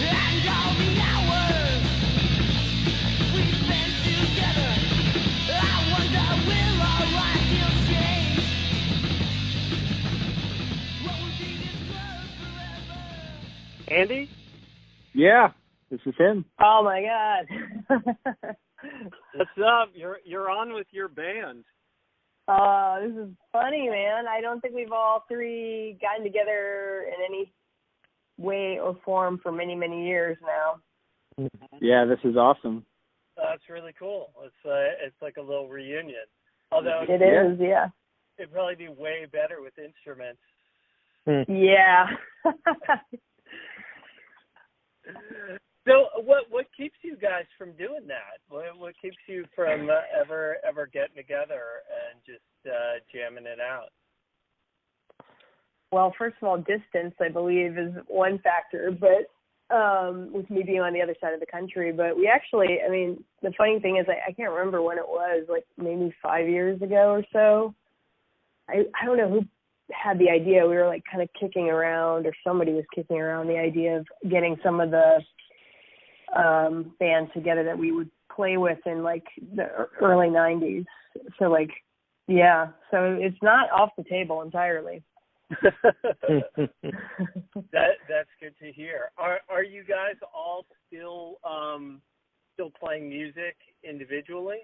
And all the hours we spent together, I wonder will our ideals change? What would be disclosed forever? Andy? Yeah, this is him. Oh my God. What's up? You're on with your band. This is funny, man. I don't think we've all three gotten together in any way or form for many, many years now. Yeah, this is awesome. That's really cool. It's like a little reunion. Although It is, yeah. it'd probably be way better with instruments. Yeah. So what keeps you guys from doing that? What keeps you from ever getting together and just jamming it out? Well, first of all, distance, I believe, is one factor, but with me being on the other side of the country. But we actually, I mean, the funny thing is I can't remember when it was, like maybe 5 years ago or so. I don't know who had the idea. We were like kind of kicking around, or somebody was kicking around the idea of getting some of the bands together that we would play with in like the early 90s. So like, yeah, so it's not off the table entirely. That's good to hear. Are you guys all still playing music individually?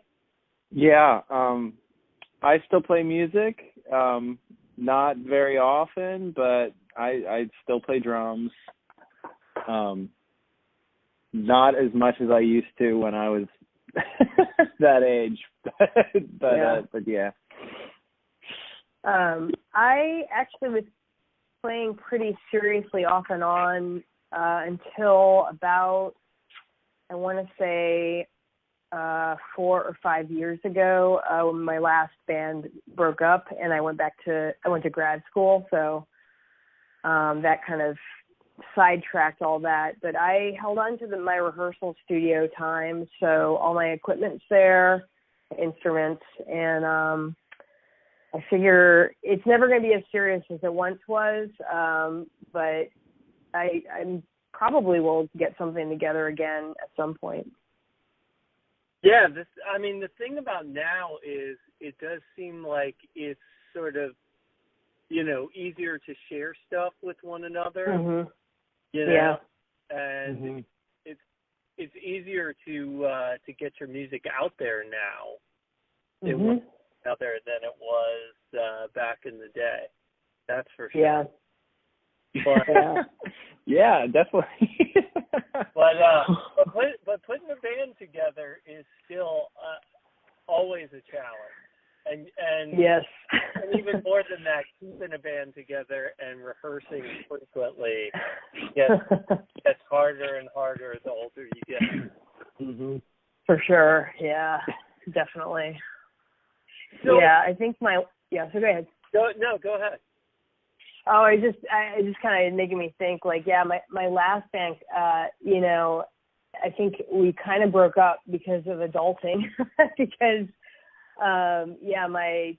Yeah, I still play music, not very often, but I still play drums. Not as much as I used to when I was that age, but yeah. I actually was playing pretty seriously off and on until about, I want to say, 4 or 5 years ago, when my last band broke up and I went to grad school. So that kind of sidetracked all that. But I held on to my rehearsal studio time. So all my equipment's there, instruments, and I figure it's never going to be as serious as it once was, but I probably will get something together again at some point. Yeah, the thing about now is it does seem like it's sort of, easier to share stuff with one another. Mm-hmm. Yeah. And it's easier to get your music out there now. Mm-hmm. Out there than it was back in the day. That's for sure. Yeah. But, yeah, definitely. but putting a band together is still always a challenge. And yes. And even more than that, keeping a band together and rehearsing frequently gets harder and harder the older you get. Mm-hmm. For sure. Yeah, definitely. So, yeah, I think so go ahead. Go ahead. Oh, I just kind of making me think, like, yeah, my last band, I think we kind of broke up because of adulting, because, my,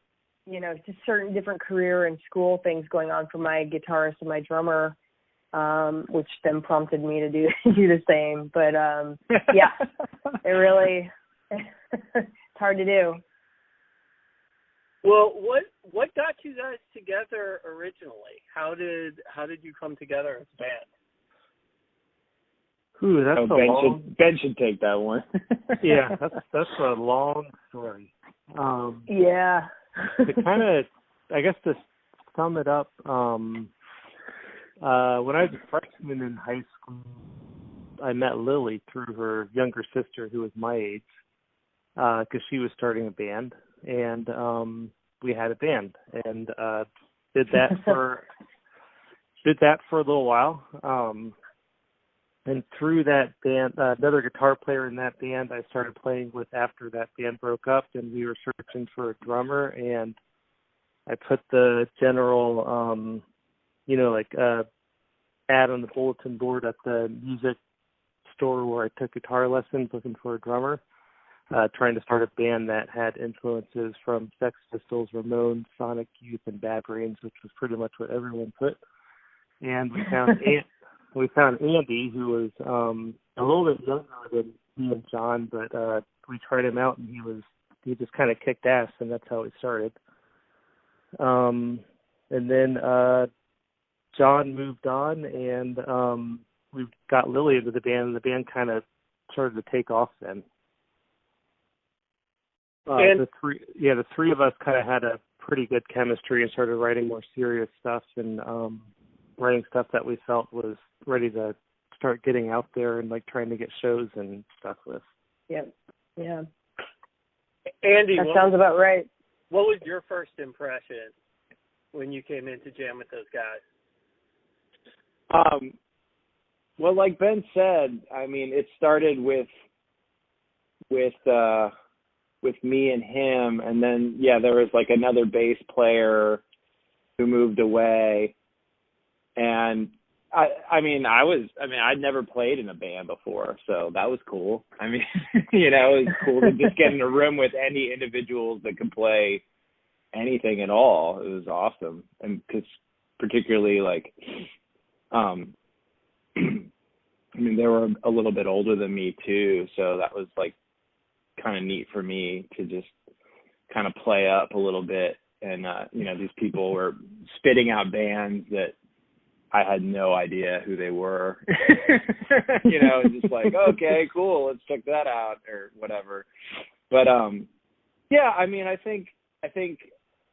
just certain different career and school things going on for my guitarist and my drummer, which then prompted me to do the same. But, yeah, it really, it's hard to do. Well, what got you guys together originally? How did you come together as a band? Ooh, that's Ben should take that one. Yeah, that's a long story. Yeah. To kind of, I guess to sum it up, when I was a freshman in high school, I met Lilly through her younger sister, who was my age, because she was starting a band, and we had a band, and did that for a little while. And through that band, another guitar player in that band I started playing with after that band broke up, and we were searching for a drummer, and I put the general, ad on the bulletin board at the music store where I took guitar lessons, looking for a drummer, trying to start a band that had influences from Sex Pistols, Ramones, Sonic Youth, and Bad Brains, which was pretty much what everyone put. And we found we found Andy, who was a little bit younger than me and John, but we tried him out, and he just kind of kicked ass, and that's how it started. And then John moved on, and we got Lilly into the band, and the band kind of started to take off then. And the three of us kind of had a pretty good chemistry and started writing more serious stuff and writing stuff that we felt was ready to start getting out there and like trying to get shows and stuff with. Yeah. Andy, That sounds about right. What was your first impression when you came in to jam with those guys? Well, like Ben said, I mean, it started with me and him, and then there was like another bass player who moved away, and I'd never played in a band before, so that was cool. I mean, it was cool to just get in a room with any individuals that could play anything at all. It was awesome, and because particularly like, they were a little bit older than me too, so that was like kind of neat for me to just kind of play up a little bit, and these people were spitting out bands that I had no idea who they were. Just like, okay, cool, let's check that out or whatever. But I think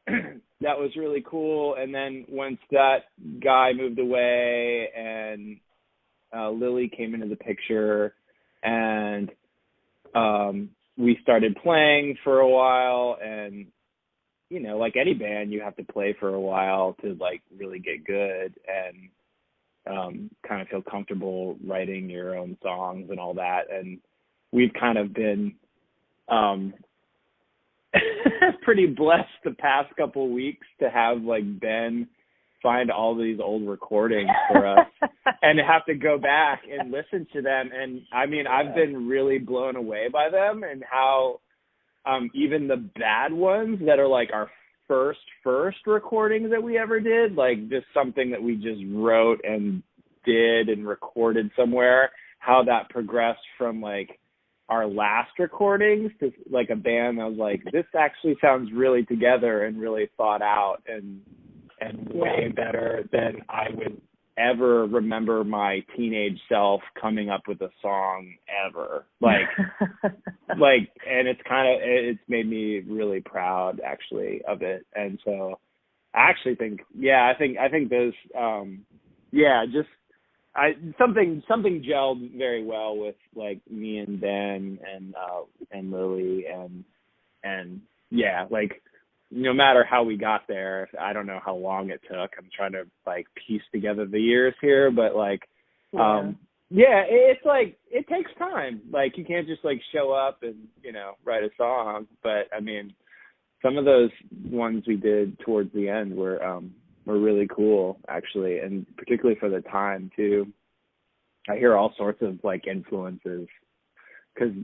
that was really cool. And then once that guy moved away and Lilly came into the picture, and we started playing for a while, and like any band, you have to play for a while to like really get good and kind of feel comfortable writing your own songs and all that. And we've kind of been pretty blessed the past couple weeks to have like Ben find all these old recordings for us and have to go back and listen to them. And I mean, I've been really blown away by them and how even the bad ones that are like our first recordings that we ever did, like just something that we just wrote and did and recorded somewhere, how that progressed from like our last recordings to like a band that was like, this actually sounds really together and really thought out and way better than I would ever remember my teenage self coming up with a song ever. And it's made me really proud actually of it. And so I actually think, I think those, something gelled very well with like me and Ben and Lilly and like, no matter how we got there, I don't know how long it took. I'm trying to like piece together the years here, but like, it's like, it takes time. Like you can't just like show up and, write a song. But I mean, some of those ones we did towards the end were really cool actually. And particularly for the time too, I hear all sorts of like influences because,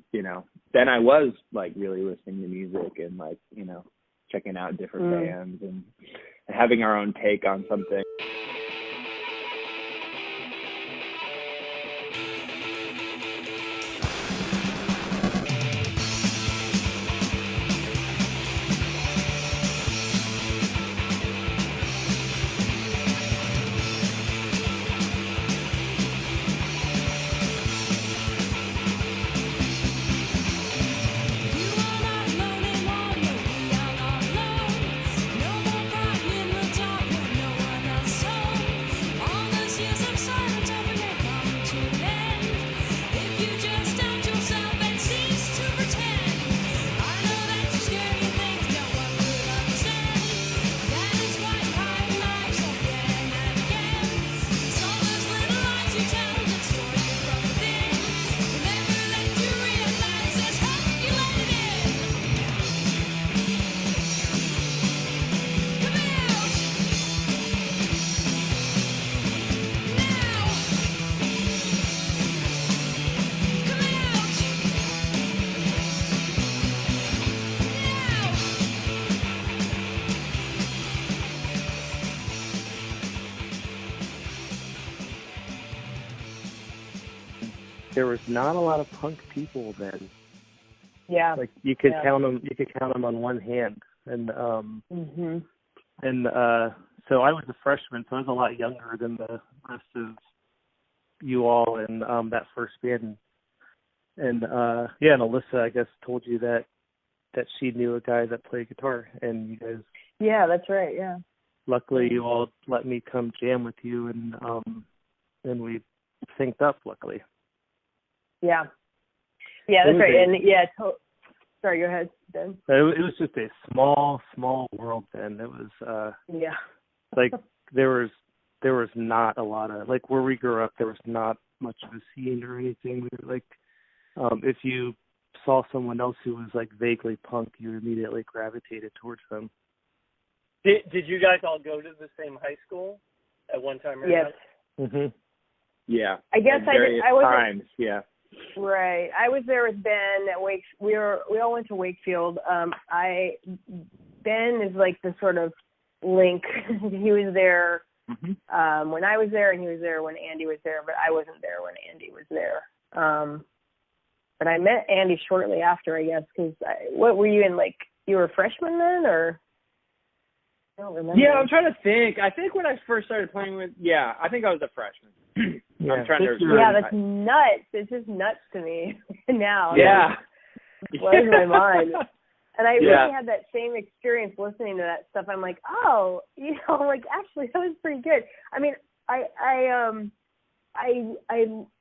then I was like really listening to music and like, checking out different bands and having our own take on something. No more crying in the dark when no one else there was not a lot of punk people then. Yeah. Like you could count them. You could count them on one hand. And so I was a freshman, so I was a lot younger than the rest of you all in that first band. And and Alyssa, I guess, told you that she knew a guy that played guitar, and you guys. Yeah, that's right. Yeah. Luckily, you all let me come jam with you, and we synced up. Luckily. Yeah. Yeah, that's right. And sorry, go ahead, Ben. It was just a small world then. It was like there was not a lot of, like, where we grew up, there was not much of a scene or anything. We were like, if you saw someone else who was like vaguely punk, you immediately gravitated towards them. Did you guys all go to the same high school at one time or Yes. Mhm. Yeah. I guess I wasn't. Times, yeah. Right. I was there with Ben at Wake. We all went to Wakefield. Ben is like the sort of link. He was there when I was there, and he was there when Andy was there, but I wasn't there when Andy was there. But I met Andy shortly after, I guess, because what were you in, like, you were a freshman then, or? I don't remember. Yeah, I'm trying to think. I think when I first started playing with, I think I was a freshman. I'm trying to. Yeah, that's nuts. It's just nuts to me now. Yeah. It blows my mind. And I really had that same experience listening to that stuff. I'm like, oh, like, actually, that was pretty good. I mean, I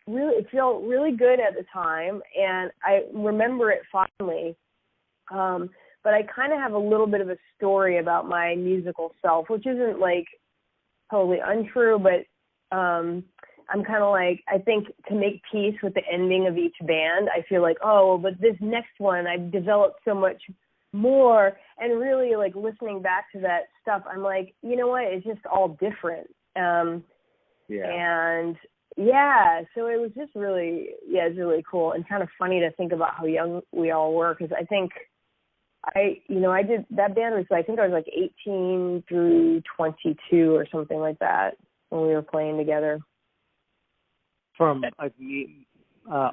really, it felt really good at the time, and I remember it fondly. But I kind of have a little bit of a story about my musical self, which isn't, like, totally untrue, but I'm kind of like, I think to make peace with the ending of each band, I feel like, oh, but this next one, I've developed so much more. And really, like, listening back to that stuff, I'm like, you know what? It's just all different. And so it was just really, it's really cool and kind of funny to think about how young we all were, because I think I did, that band was, I think I was like 18 through 22 or something like that when we were playing together. From,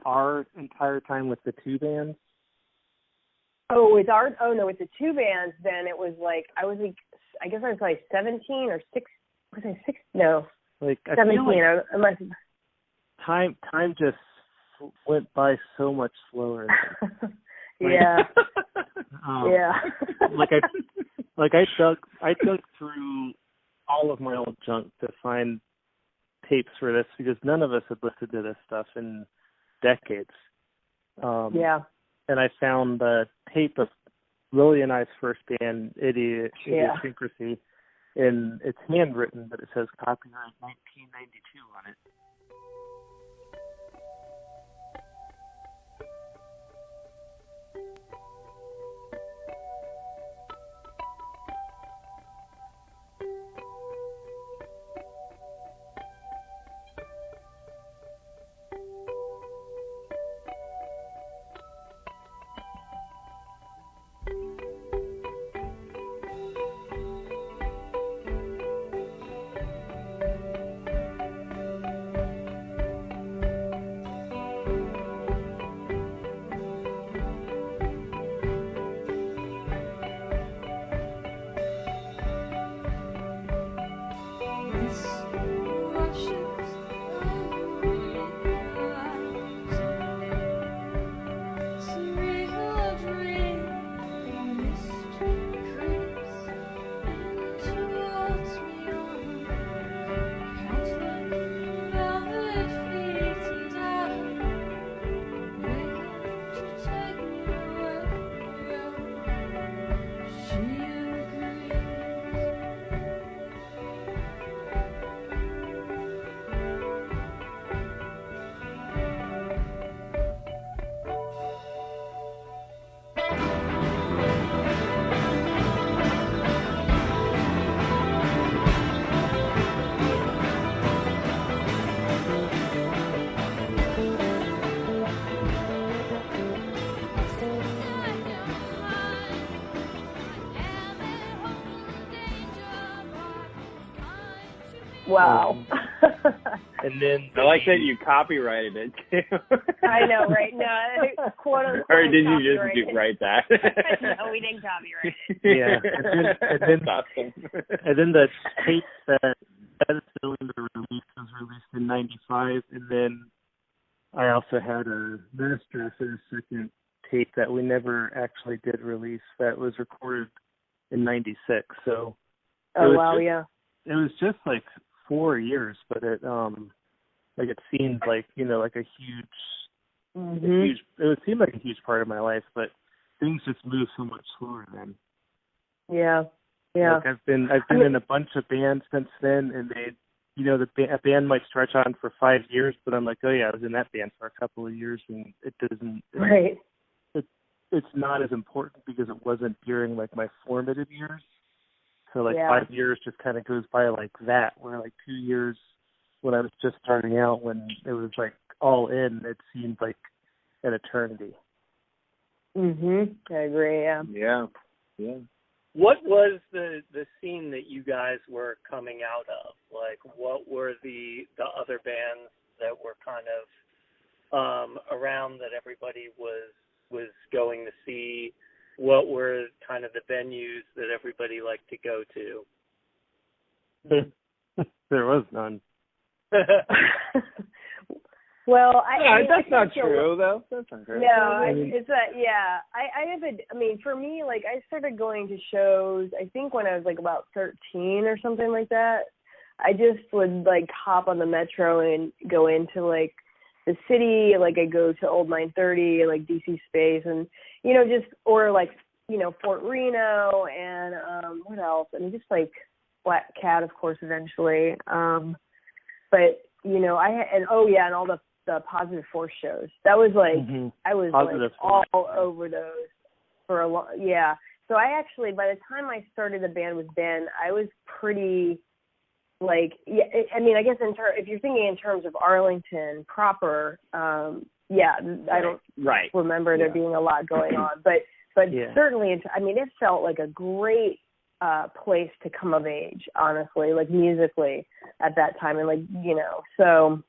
our entire time with the two bands? With the two bands, then it was like, I guess I was like 17 or 6, was I 6? No. Like, 17, like unless... Time just went by so much slower. Yeah. I dug through all of my old junk to find tapes for this, because none of us had listened to this stuff in decades. And I found the tape of Lilly and I's first band, Tankersly, and it's handwritten, but it says copyright 1992 on it. Wow. And then I like that you copyrighted it too. I know, right? No, quote unquote. Or did you just write that? No, we didn't copyright it. Yeah, and then the tape that Dillinger released was released in '95, and then I also had a master for the second tape that we never actually did release that was recorded in '96. So oh wow, yeah. It was just like 4 years, but it like it seemed like, you know, like a huge it would seem like a huge part of my life, but things just moved so much slower then. Yeah. Yeah. Like I've been in a bunch of bands since then, and they, you know, a band might stretch on for 5 years, but I'm like, oh yeah, I was in that band for a couple of years, and it doesn't. Right. It's not as important because it wasn't during like my formative years. So like 5 years just kind of goes by like that, where like 2 years when I was just starting out, when it was like all in, it seemed like an eternity. I agree, yeah. Yeah. Yeah. What was the scene that you guys were coming out of? Like, what were the other bands that were kind of around that everybody was going to see? What were kind of the venues that everybody liked to go to? There was none. Well, that's not true, though. That's not true. No, it's that. Yeah, I have a. I mean, for me, like I started going to shows. I think when I was like about 13 or something like that. I just would like hop on the metro and go into like the city. Like I go to Old 930, like DC Space, and you know, just or like you know Fort Reno and what else? I mean, just like Black Cat, of course, eventually. But you know, and all the Positive Force shows. That was like I was like all over those for a long. Yeah. So I actually, by the time I started the band with Ben, I was pretty like I mean, I guess if you're thinking in terms of Arlington proper, I don't remember there being a lot going on, but certainly, I mean, it felt like a great place to come of age, honestly, like musically at that time, and like you know, so.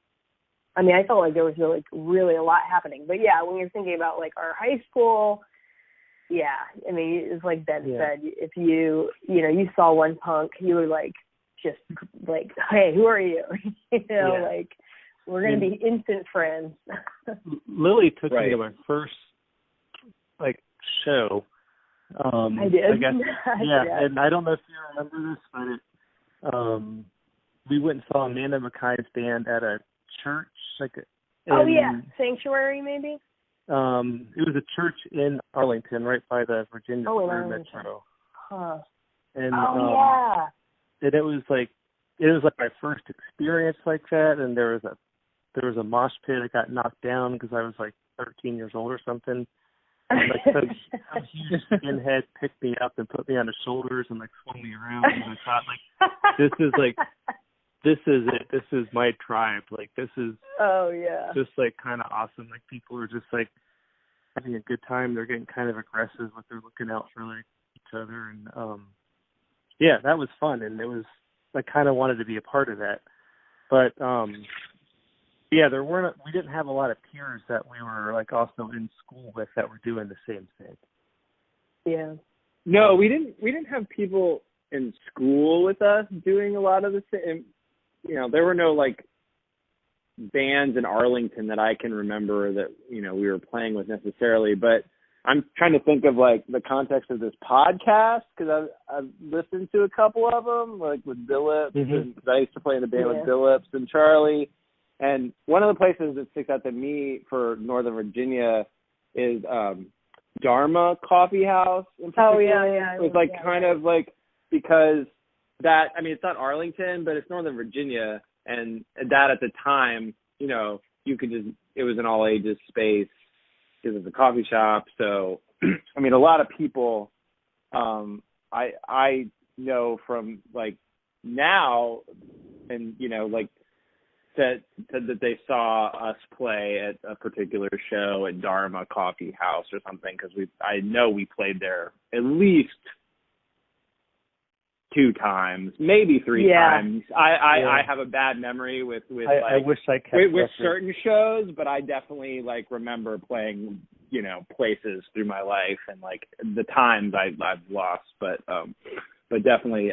I mean, I felt like there was really, really a lot happening. But yeah, when you're thinking about like our high school, I mean, it's like Ben said, if you saw one punk, you were like, just like, hey, who are you? You know, like we're gonna be instant friends. Lily took me to my first like show. I did. I guess, and I don't know if you remember this, but we went and saw Amanda Mackay's band at a church, like Sanctuary, maybe. It was a church in Arlington, right by the Virginia Metro. Huh. And and it was like my first experience like that. And there was a mosh pit. I got knocked down because I was like 13 years old or something. And, like some huge skinhead picked me up and put me on his shoulders and like swung me around. And I thought like this is it. This is my tribe. Like this is just like kind of awesome. Like people are just like having a good time. They're getting kind of aggressive, but they're looking out for like each other. And that was fun. And it was I kind of wanted to be a part of that. But we didn't have a lot of peers that we were like also in school with that were doing the same thing. Yeah. No, we didn't have people in school with us doing a lot of the same. You know, there were no like bands in Arlington that I can remember that, you know, we were playing with necessarily, but I'm trying to think of like the context of this podcast because I've listened to a couple of them, like with Billups, and I used to play in a band with Billups and Charlie, and one of the places that sticks out to me for Northern Virginia is Dharma Coffee House in particular. Oh yeah. It was like kind of like because that, I mean, it's not Arlington, but it's Northern Virginia, and that at the time, you know, you could just, it was an all ages space because it's a coffee shop. So, I mean, a lot of people I know from like now, and you know, like said that they saw us play at a particular show at Dharma Coffee House or something because I know we played there at least 2 times, maybe 3 times. I have a bad memory with I wish I kept with certain shows, but I definitely like remember playing, you know, places through my life, and like the times I've lost, but definitely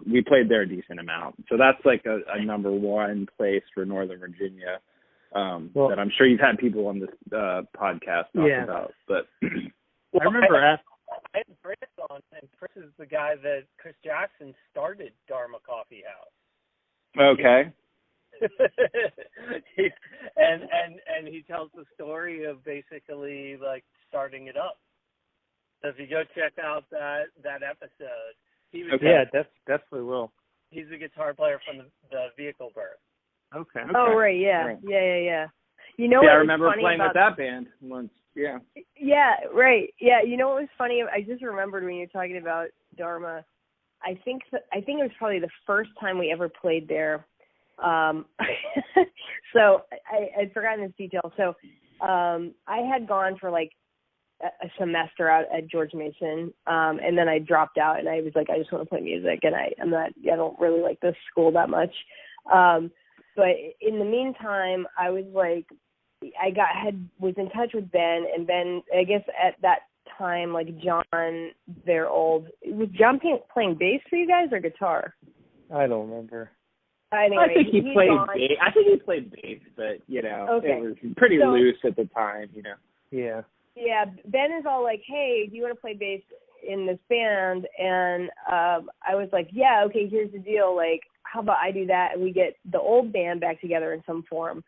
we played there a decent amount. So that's like a number one place for Northern Virginia that I'm sure you've had people on this podcast talk about. But I remember I had Chris on, and Chris is the guy that Chris Jackson started Dharma Coffee House. Okay. and he tells the story of basically like starting it up. So if you go check out that episode, he was definitely will. He's a guitar player from the Vehicle Birth. Okay. Oh right, yeah. You know, I remember playing with that band once. Yeah. Yeah, right. Yeah, you know what was funny? I just remembered when you were talking about Dharma. I think it was probably the first time we ever played there. So I'd forgotten this detail. So I had gone for like a semester out at George Mason, and then I dropped out, and I was like, I just want to play music, and I don't really like this school that much. But in the meantime, I was like, was in touch with Ben, and Ben, I guess at that time, like John, was John playing bass for you guys or guitar? I don't remember. Anyway, I think he played bass. I think he played bass, but you know, it was pretty loose at the time, you know. Yeah. Yeah, Ben is all like, "Hey, do you want to play bass in this band?" And I was like, "Yeah, okay. Here's the deal. Like, how about I do that and we get the old band back together in some form."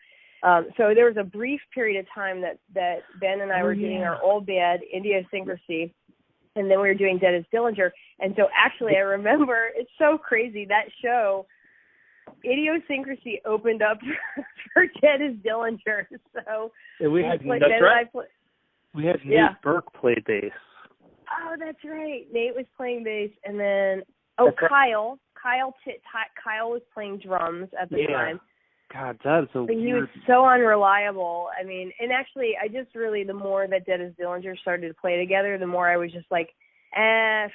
So there was a brief period of time that Ben and I were doing our old band, Idiosyncrasy, and then we were doing Dead as Dillinger. And so actually, I remember, it's so crazy, that show, Idiosyncrasy opened up for Dead as Dillinger. So we had Nate Burke play bass. Oh, that's right. Nate was playing bass, and then Kyle was playing drums at the time. God, that's so weird. He was so unreliable. I mean, and actually, I just really, the more that Dead as Dillinger started to play together, the more I was just like,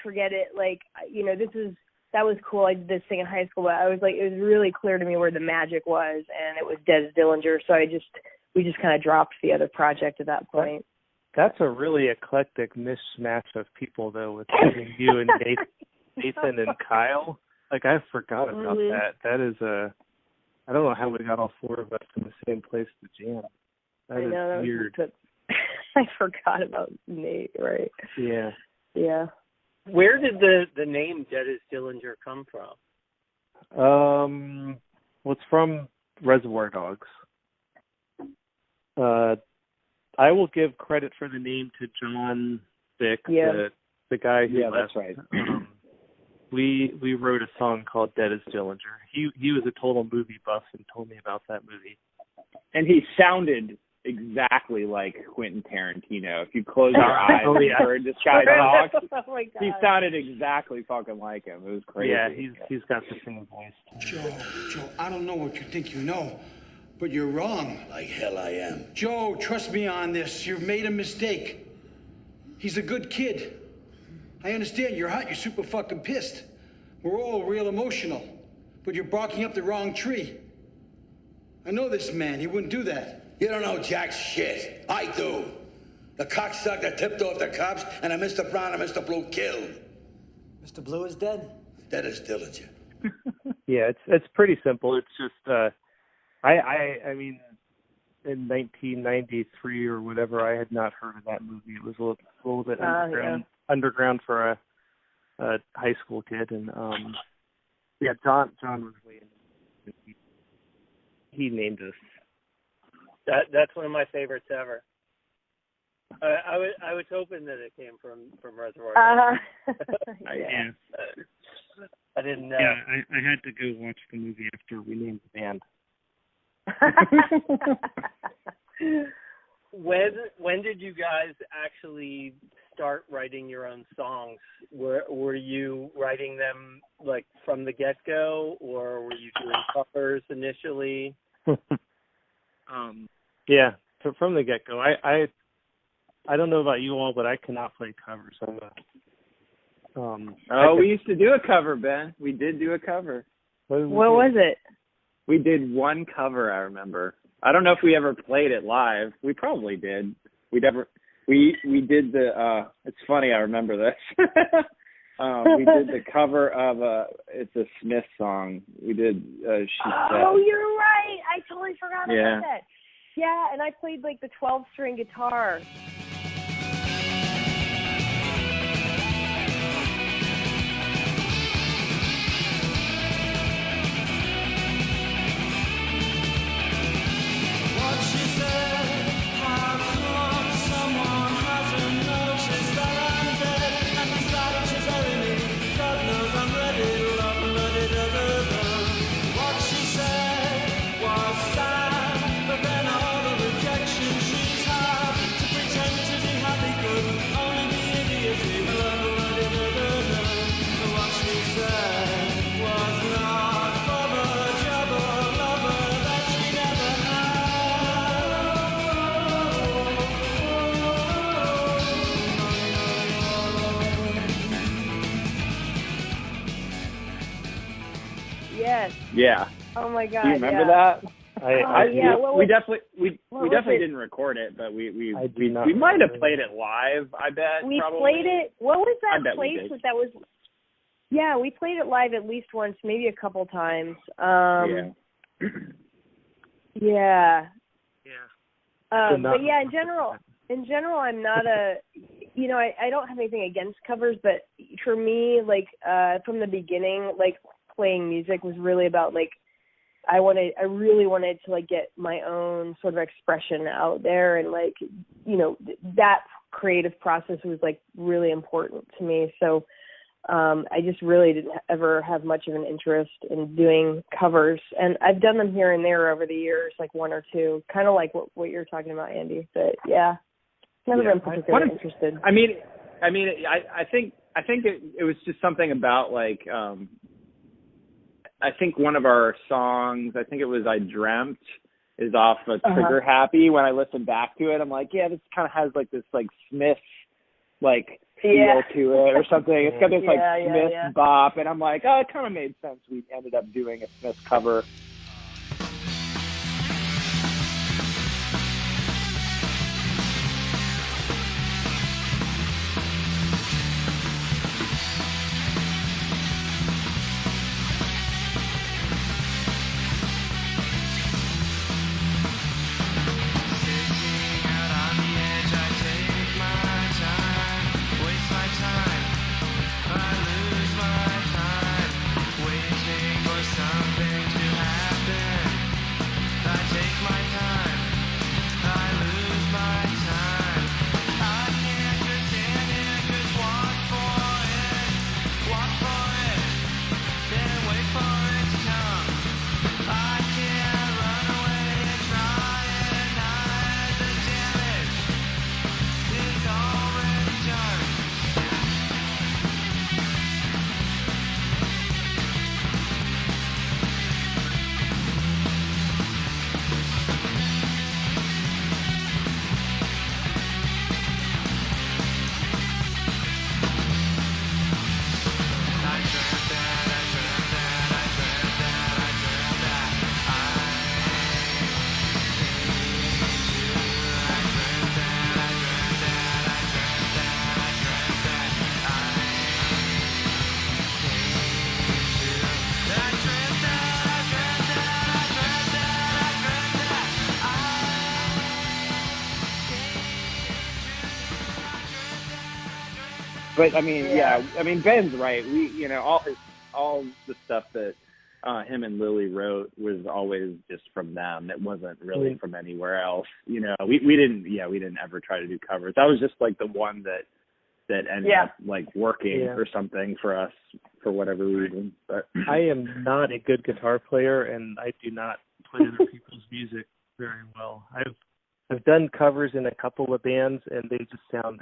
forget it. Like, you know, that was cool. I did this thing in high school, but I was like, it was really clear to me where the magic was, and it was Dead as Dillinger. So we just kind of dropped the other project at that point. That's a really eclectic mishmash of people, though, with you and Nathan and Kyle. Like, I forgot about that. That is I don't know how we got all 4 of us in the same place to jam. That is weird. I forgot about Nate, right? Yeah. Yeah. Where did the name Dead as Dillinger come from? Well, it's from Reservoir Dogs. I will give credit for the name to John Vick, the guy who left. That's right. We wrote a song called Dead as Dillinger. He was a total movie buff and told me about that movie. And he sounded exactly like Quentin Tarantino. If you close your eyes and heard this guy talk, he sounded exactly fucking like him. It was crazy. Yeah, he's got the same voice. Joe, I don't know what you think you know, but you're wrong. Like hell I am. Joe, trust me on this. You've made a mistake. He's a good kid. I understand you're hot, you're super fucking pissed. We're all real emotional, but you're barking up the wrong tree. I know this man, he wouldn't do that. You don't know jack shit. I do. The cocksucker tipped off the cops, and Mr. Brown and Mr. Blue killed. Mr. Blue is dead? That is Dillinger. Yeah, it's pretty simple. It's just, I mean, in 1993 or whatever, I had not heard of that movie. It was a little bit underground for a high school kid, and John was way into. He named us. That's one of my favorites ever. I was hoping that it came from Reservoir Dogs. Yeah. I didn't know. Yeah, I had to go watch the movie after we named the band. When did you guys actually start writing your own songs? Were you writing them like from the get-go, or were you doing covers initially? Yeah, from the get-go. I don't know about you all, but I cannot play covers. We used to do a cover, Ben. We did do a cover. What was it? We did one cover, I remember. I don't know if we ever played it live. We probably did. We did the it's funny, I remember this. We did the cover of it's a Smith song. We did She Said. Oh, you're right. I totally forgot about that. Yeah, and I played like the 12-string guitar. Yes. Yeah. Oh my God. Do you remember that? I we definitely didn't record it, but we might have played it live. I bet we probably. played it. What was that place that was? Yeah, we played it live at least once, maybe a couple times. Yeah. But yeah, in general, I'm not I don't have anything against covers, but for me, like from the beginning, like playing music was really about like I really wanted to like get my own sort of expression out there, and like that creative process was like really important to me. So I just really didn't ever have much of an interest in doing covers, and I've done them here and there over the years, like one or two, kind of like what you're talking about, Andy. But yeah, never been particularly interested. I mean, I think it was just something about like I think one of our songs, I think it was I Dreamt, is off of Trigger Happy. When I listen back to it, I'm like, yeah, this kind of has like this like Smith like feel to it or something. It's got this like Smith bop, and I'm like, oh, it kind of made sense. We ended up doing a Smith cover. But I mean, I mean, Ben's right. We, all the stuff that him and Lilly wrote was always just from them. It wasn't really from anywhere else. We didn't ever try to do covers. That was just like the one that ended up like working or something for us for whatever reason. But I am not a good guitar player, and I do not play other people's music very well. I've done covers in a couple of bands, and they just sound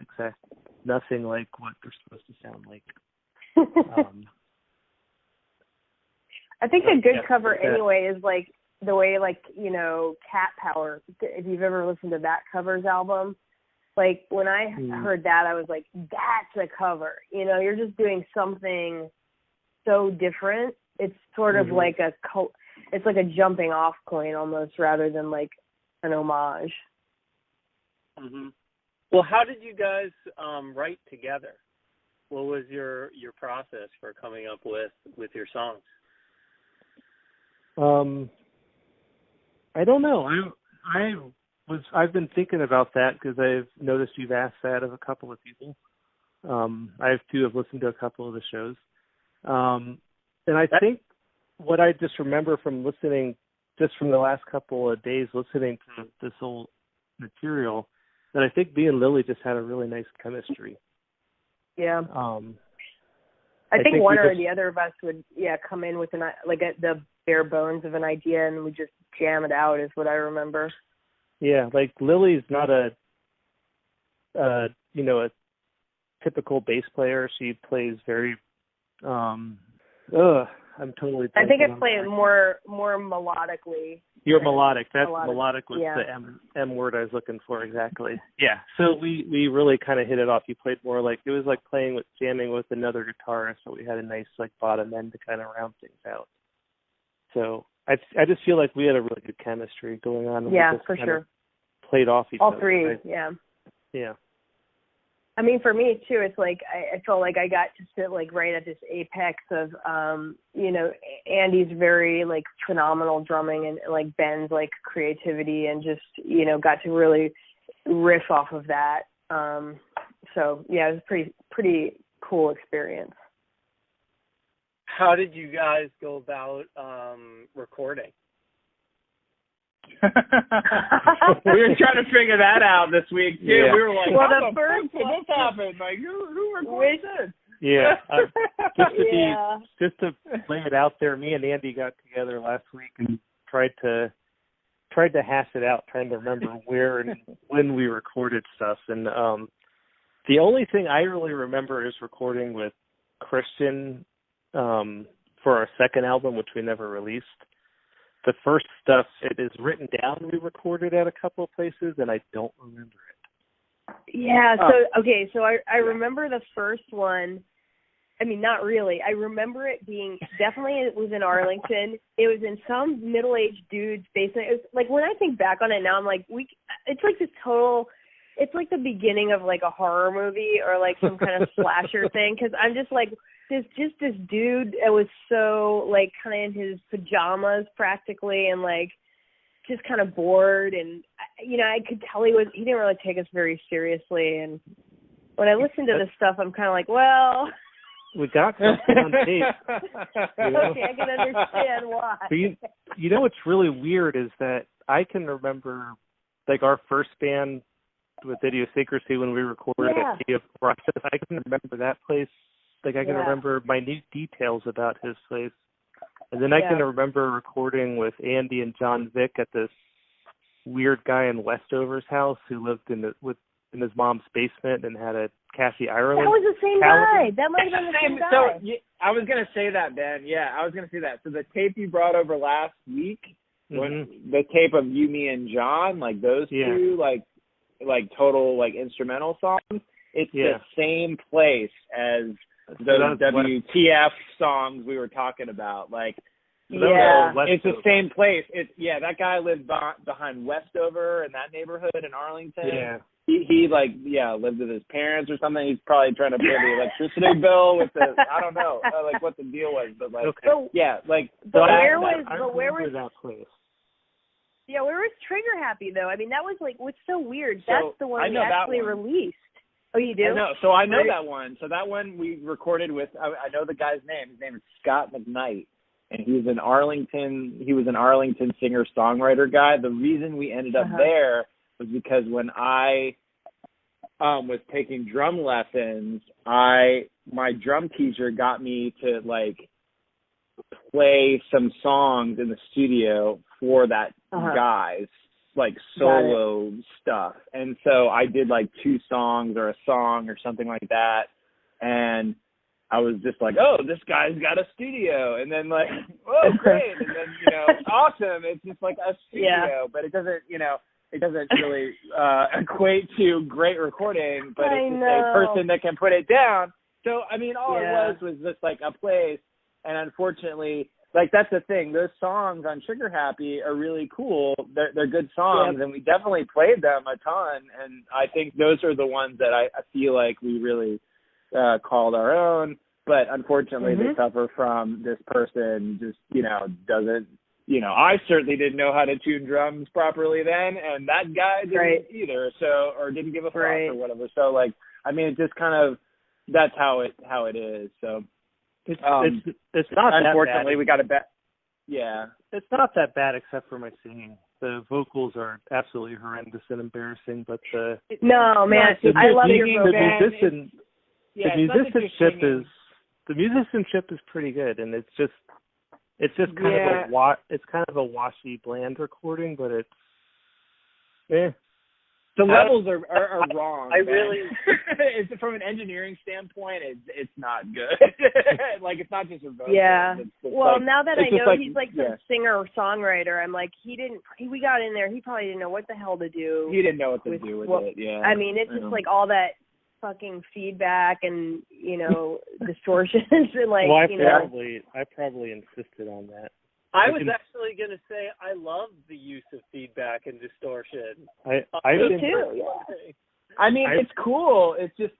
nothing like what they're supposed to sound like. I think a good cover anyway is like the way Cat Power, if you've ever listened to that covers album, Like when I heard that, I was like, that's a cover. You know, you're just doing something so different. It's sort of like it's like a jumping off point almost, rather than like an homage. Mm-hmm. Well, how did you guys write together? What was your process for coming up with your songs? I don't know. I've been thinking about that because I've noticed you've asked that of a couple of people. I have too. Have listened to a couple of the shows, and I think what I just remember from listening, just from the last couple of days listening to this old material, that I think me and Lily just had a really nice chemistry. Yeah. I think one or the other of us would, come in with the bare bones of an idea, and we just jam it out, is what I remember. Yeah, like Lily's not a typical bass player. She plays very, I'm totally. I think I play it more melodically. You're melodic. That's melodic was the M word I was looking for, exactly. Yeah. So we really kind of hit it off. You played more like, it was like jamming with another guitarist, so we had a nice like bottom end to kind of round things out. So I just feel like we had a really good chemistry going on. Yeah, for sure. Played off each other. All three, right? yeah. Yeah. I mean, for me too, it's like I felt like I got to sit like right at this apex of, Andy's very like phenomenal drumming and like Ben's like creativity, and just got to really riff off of that. So yeah, it was a pretty cool experience. How did you guys go about recording? We were trying to figure that out this week too. Yeah. We were like, well, how the fuck did this happen? Like, who recorded this? Yeah. Just to lay it out there, me and Andy got together last week and tried to hash it out, trying to remember where and when we recorded stuff. And the only thing I really remember is recording with Christian for our second album, which we never released. The first stuff, it is written down, we recorded at a couple of places, and I don't remember it. Yeah, so I remember the first one. I mean, not really. I remember it being, definitely it was in Arlington. It was in some middle-aged dude's basement. It was like, when I think back on it now, I'm like, it's like this total, it's like the beginning of like a horror movie or like some kind of slasher thing, because I'm just like, this dude that was so like kind of in his pajamas practically, and like just kind of bored, and I could tell he didn't really take us very seriously. And when I listen to this stuff, I'm kind of like, well, we got something on tape. Okay, I can understand why. But what's really weird is that I can remember like our first band with Idiosyncrasy when we recorded at Sea of Process. I can remember that place. Like, I can remember minute details about his place. And then I can remember recording with Andy and John Vick at this weird guy in Westover's house who lived in his mom's basement and had a Cassie Ireland. That was the same guy. That might have been the same guy. So, I was going to say that, Ben. Yeah, I was going to say that. So the tape you brought over last week, when the tape of You, Me, and John, like those two, like total, like instrumental songs, it's the same place as those WTF songs we were talking about. Like, it's the same place. That guy lived behind Westover in that neighborhood in Arlington. Yeah. He lived with his parents or something. He's probably trying to pay the electricity bill with I don't know, like what the deal was, but like, where was that place? Yeah, where was Trigger Happy though? I mean, that was like, what's so weird? That's the one we actually released. Oh, you do? I know. So I know that one. So that one we recorded with, I know the guy's name. His name is Scott McKnight, and he was an Arlington singer-songwriter guy. The reason we ended up there was because when I was taking drum lessons, my drum teacher got me to like play some songs in the studio for that guy's like solo stuff. And so I did like 2 songs or a song or something like that. And I was just like, oh, this guy's got a studio. And then like, oh, great. And then, awesome. It's just like a studio, but it doesn't, it doesn't really equate to great recording, but I it's just know. a person that can put it down. So, I mean, all Yeah. it was just like a place, and unfortunately, like, that's the thing. Those songs on Sugar Happy are really cool. They're good songs, and we definitely played them a ton, and I think those are the ones that I feel like we really called our own. But unfortunately, they suffer from this person just, doesn't, I certainly didn't know how to tune drums properly then, and that guy didn't either, so, or didn't give a fuck or whatever. So, like, I mean, it just kind of, that's how it is. So it's not unfortunately, that bad. we got to bet. Yeah. It's not that bad except for my singing. The vocals are absolutely horrendous and embarrassing, but no, man, I love your vocals. The musicianship is pretty good, and it's just kind of a washy, bland recording, but it's the levels are wrong. I really it's, from an engineering standpoint, it's not good. Like, it's not just a vocal. Yeah. Well, like, now that I know like, he's like some singer or songwriter, I'm like, we got in there, he probably didn't know what the hell to do. He didn't know what to do with it. Yeah. I mean, it's just like all that fucking feedback and distortions and like I probably insisted on that. I was actually going to say I love the use of feedback and distortion. Me too. Yeah. I mean, it's cool. It's just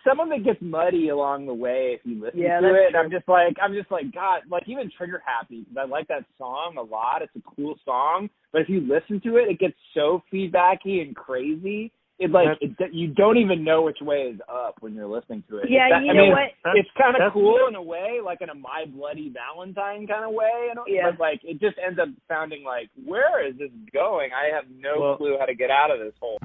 some of it gets muddy along the way if you listen to it. And I'm just like, God, like, even Trigger Happy, because I like that song a lot. It's a cool song, but if you listen to it, it gets so feedbacky and crazy. You don't even know which way is up when you're listening to it. Yeah, what? It's kind of cool in a way, like in a My Bloody Valentine kind of way. But, like, it just ends up sounding like, where is this going? I have no clue how to get out of this hole.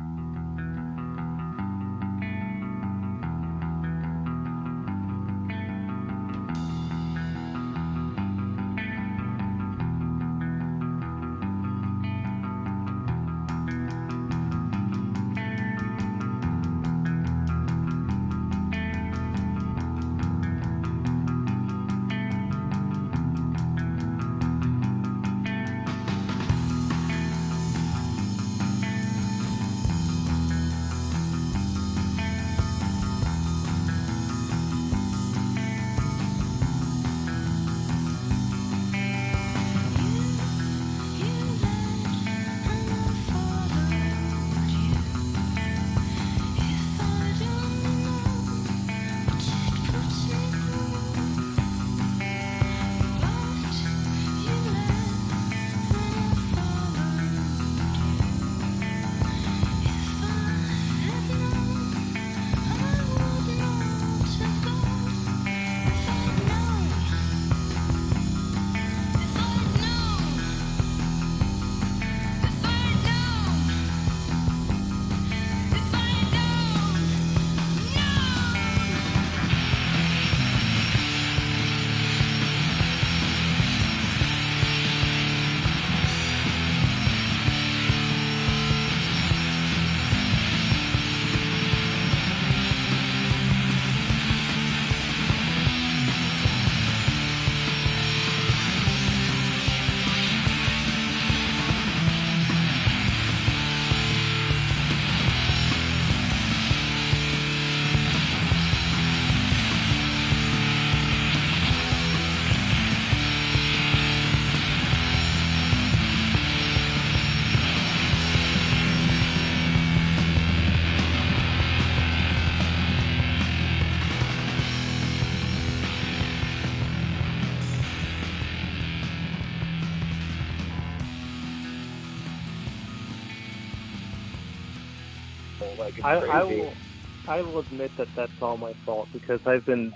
Like, I will admit that that's all my fault, because I've been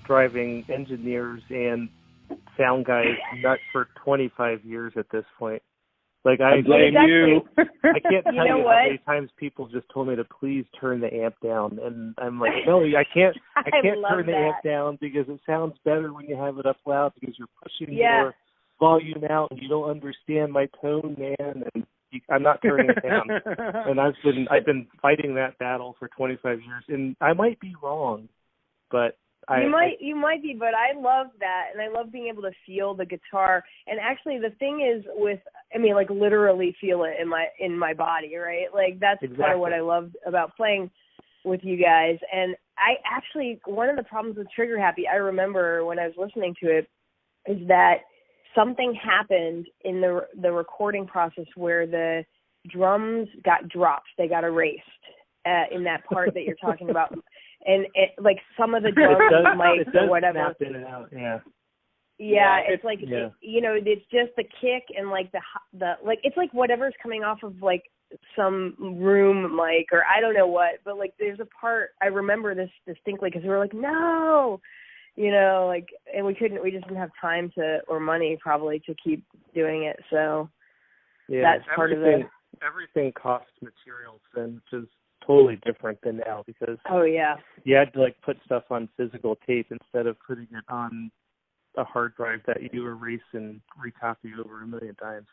driving engineers and sound guys nuts for 25 years at this point. Like, I blame you. I can't tell you how many times people just told me to please turn the amp down, and I'm like, no, I can't turn the amp down, because it sounds better when you have it up loud, because you're pushing your volume out and you don't understand my tone, man, and I'm not turning it down. And I've been fighting that battle for 25 years, and I might be wrong, but You might be, but I love that, and I love being able to feel the guitar. And actually, the thing is, like literally feel it in my body, right? Like that's part of what I love about playing with you guys. And I actually, one of the problems with Trigger Happy, I remember when I was listening to it, is that something happened in the recording process where the drums got dropped, they got erased in that part that you're talking about. And like some of the drums mics or whatever. Snap in and out. Yeah. Yeah, it's like it's just the kick and like the like it's like whatever's coming off of like some room mic or I don't know what, but like there's a part I remember this distinctly because we were like no, like and we just didn't have time or money probably to keep doing it. So that's part of it. Everything costs materials then, which is totally different than now because you had to like put stuff on physical tape instead of putting it on a hard drive that you erase and recopy over a million times.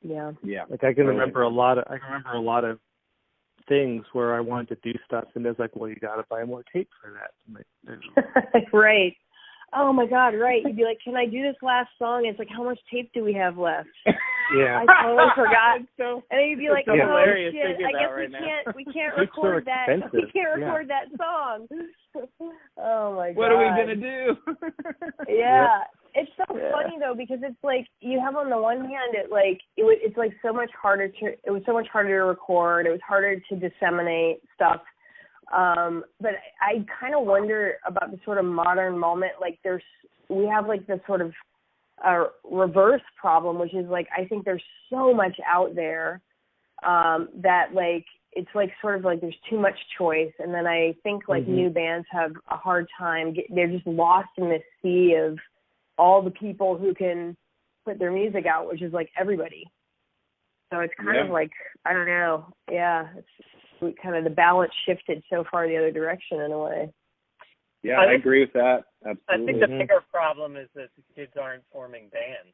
Yeah. Like I can remember a lot of things where I wanted to do stuff and there's like, well, you got to buy more tape for that. Like, right. Oh my God, right. You'd be like, can I do this last song? And it's like, how much tape do we have left? Yeah. I totally forgot. And then you'd be like, oh hilarious shit, I guess we can't record that. We can't record that song. Oh my God. What are we gonna do? Yeah. It's so funny though because it's like you have on the one hand it's like so much harder to record. It was harder to disseminate stuff. But I kind of wonder about the sort of modern moment. Like we have like the sort of reverse problem, which is like I think there's so much out there that like it's like sort of like there's too much choice, and then I think like new bands have a hard time. They're just lost in this sea of all the people who can put their music out, which is like everybody. So it's kind of like I don't know. Yeah, it's kind of the balance shifted so far the other direction in a way. Yeah, I agree with that. Absolutely. I think the bigger problem is that the kids aren't forming bands.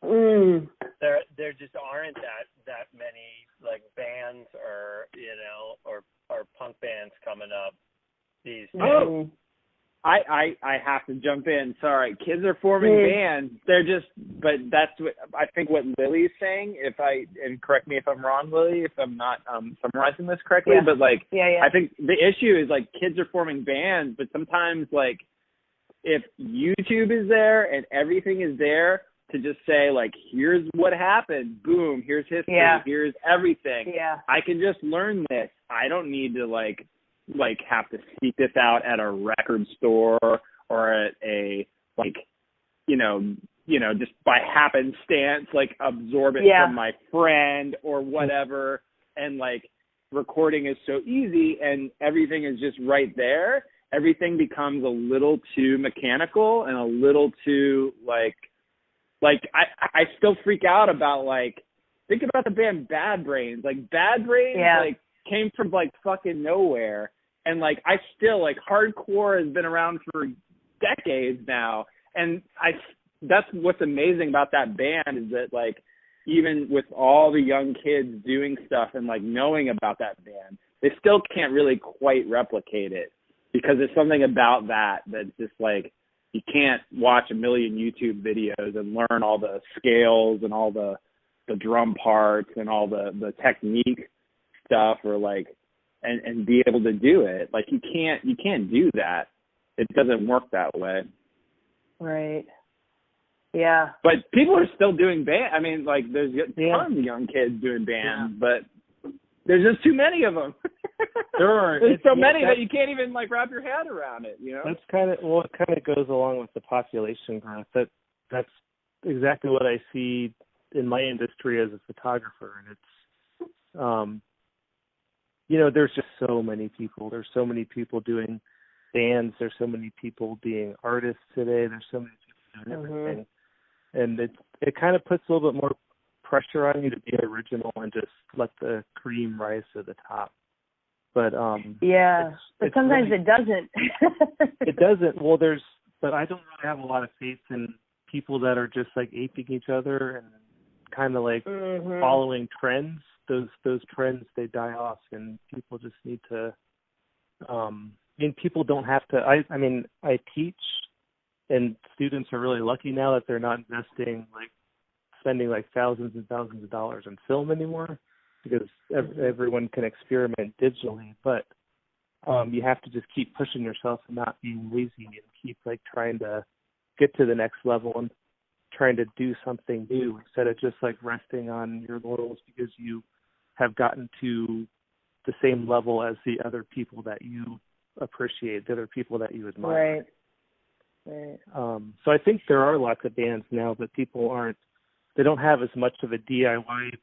There just aren't that many like bands or or punk bands coming up these days. Oh, I have to jump in. Sorry, kids are forming bands. They're just, but that's what I think. What Lily's saying, and correct me if I'm wrong, Lily, if I'm not summarizing this correctly, but like, I think the issue is like kids are forming bands, but sometimes like if YouTube is there and everything is there to just say like, here's what happened, boom, here's history, here's everything. Yeah. I can just learn this. I don't need to like have to seek this out at a record store or at a just by happenstance like absorb it from my friend or whatever. And like recording is so easy and everything is just right there. Everything becomes a little too mechanical and a little too like I still freak out about like think about the band Bad Brains. Like Bad Brains like came from like fucking nowhere. And like I still like hardcore has been around for decades now. And that's what's amazing about that band is that like even with all the young kids doing stuff and like knowing about that band, they still can't really quite replicate it because there's something about that that's just like you can't watch a million YouTube videos and learn all the scales and all the drum parts and all the technique stuff or like and be able to do it. Like you can't do that. It doesn't work that way. Right. Yeah. But people are still doing band. I mean, like there's tons of young kids doing bands, but there's just too many of them. There's so many that you can't even like wrap your head around it. That's it kind of goes along with the population growth. That's exactly what I see in my industry as a photographer, and it's there's just so many people. There's so many people doing bands. There's so many people being artists today. There's so many people doing everything. And it kind of puts a little bit more pressure on you to be original and just let the cream rise to the top. But but sometimes really, it doesn't. It doesn't. Well, but I don't really have a lot of faith in people that are just like aping each other and kind of like following trends. Those trends, they die off, and people just need to mean, people don't have to. I mean, I teach, and students are really lucky now that they're not spending like thousands and thousands of dollars on film anymore, because everyone can experiment digitally. But you have to just keep pushing yourself and not being lazy, and keep like trying to get to the next level and trying to do something new instead of just like resting on your laurels because you have gotten to the same level as the other people that you appreciate, the other people that you admire. Right. So I think there are lots of bands now, but people they don't have as much of a DIY,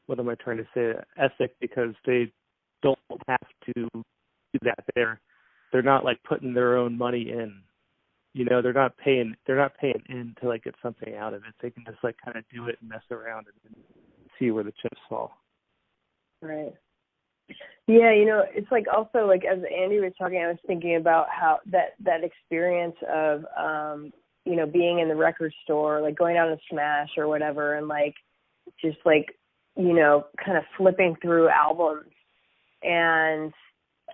what am I trying to say, ethic, because they don't have to do that. They're not like putting their own money in. You know, they're not paying in to like get something out of it. They can just like kind of do it and mess around and see where the chips fall. Right. Yeah, you know, it's like also like as Andy was talking, I was thinking about how that experience of you know, being in the record store, like going down to Smash or whatever, and like just like, you know, kind of flipping through albums, and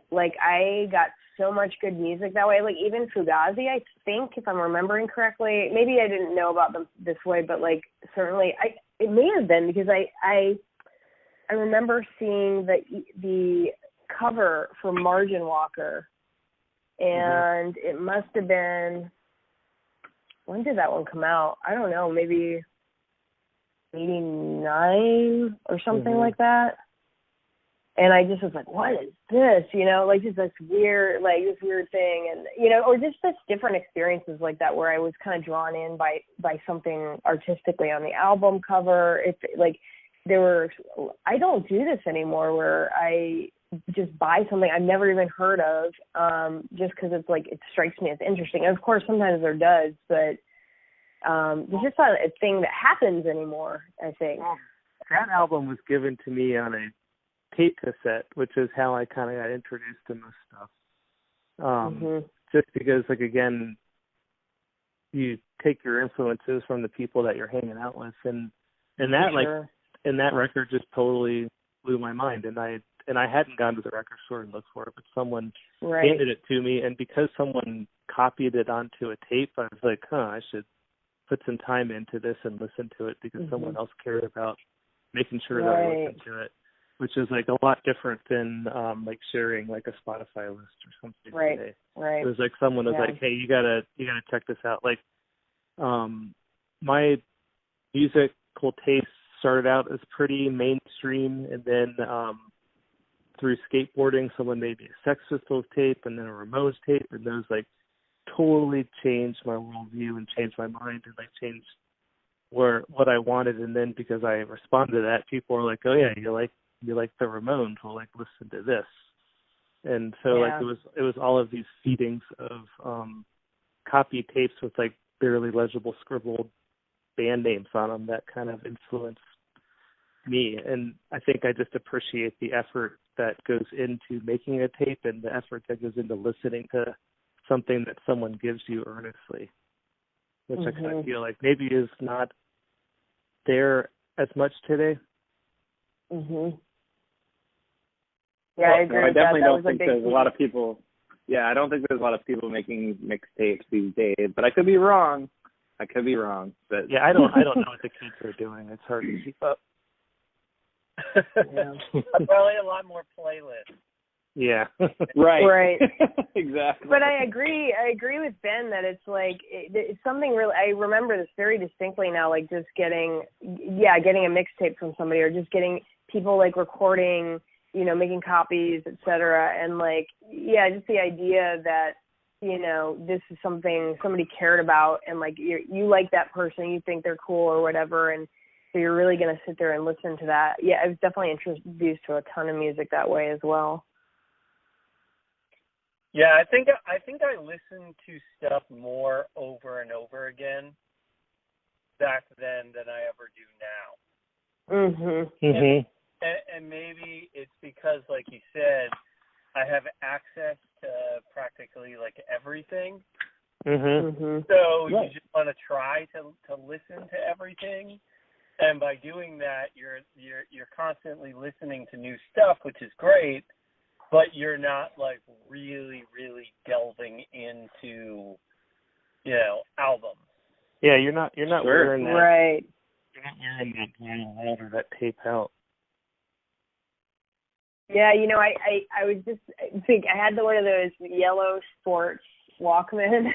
like I got so much good music that way. Like even Fugazi, I think, if I'm remembering correctly, maybe I didn't know about them this way, but like certainly it may have been, because I remember seeing the cover for Margin Walker, and it must have been, when did that one come out? I don't know, maybe 89 or something like that. And I just was like, what is this? You know, like just this weird thing. And, you know, or just different experiences like that where I was kind of drawn in by something artistically on the album cover. It's like I don't do this anymore, where I just buy something I've never even heard of just because it's like, it strikes me as interesting. And of course, sometimes there does, but it's just not a thing that happens anymore, I think. That album was given to me on a tape cassette, which is how I kind of got introduced to most stuff. Just because, like, again, you take your influences from the people that you're hanging out with, and that and that record just totally blew my mind. And I hadn't gone to the record store and looked for it, but someone handed it to me, and because someone copied it onto a tape, I was like, I should put some time into this and listen to it, because someone else cared about making sure that I listened to it, which is like a lot different than like sharing like a Spotify list or something today. Right. It was like someone was like, hey, you gotta check this out. Like my musical taste started out as pretty mainstream, and then through skateboarding, someone made me a Sex Pistols tape and then a Ramones tape, and those like totally changed my worldview and changed my mind and like changed what I wanted. And then because I responded to that, people were like, oh yeah, you like the Ramones, well, like listen to this. And so like it was all of these feedings of copy tapes with like barely legible scribbled band names on them that kind of influenced me. And I think I just appreciate the effort that goes into making a tape and the effort that goes into listening to something that someone gives you earnestly, which I kind of feel like maybe is not there as much today. Yeah, I agree. I definitely don't think there's a lot of people. Yeah, I don't think there's a lot of people making mixtapes these days, but I could be wrong. But yeah, I don't know what the kids are doing. It's hard to keep up. Probably a lot more playlists. Yeah. Right. Exactly. But I agree with Ben that it's like it's something really. I remember this very distinctly now, like just getting a mixtape from somebody, or just getting people like recording, you know, making copies, etc. And like, just the idea that, you know, this is something somebody cared about, and like you like that person, you think they're cool or whatever, and so you're really going to sit there and listen to that. Yeah, I was definitely introduced to a ton of music that way as well. Yeah, I think I listened to stuff more over and over again back then than I ever do now. And maybe it's because, like you said, I have access to practically like everything. So you just want to try to listen to everything, and by doing that, you're constantly listening to new stuff, which is great. but you're not like really, really delving into, albums. Yeah, you're not wearing that. Right. You're not wearing that vinyl or that tape out. Yeah, I was just think I had one of those yellow sports Walkman,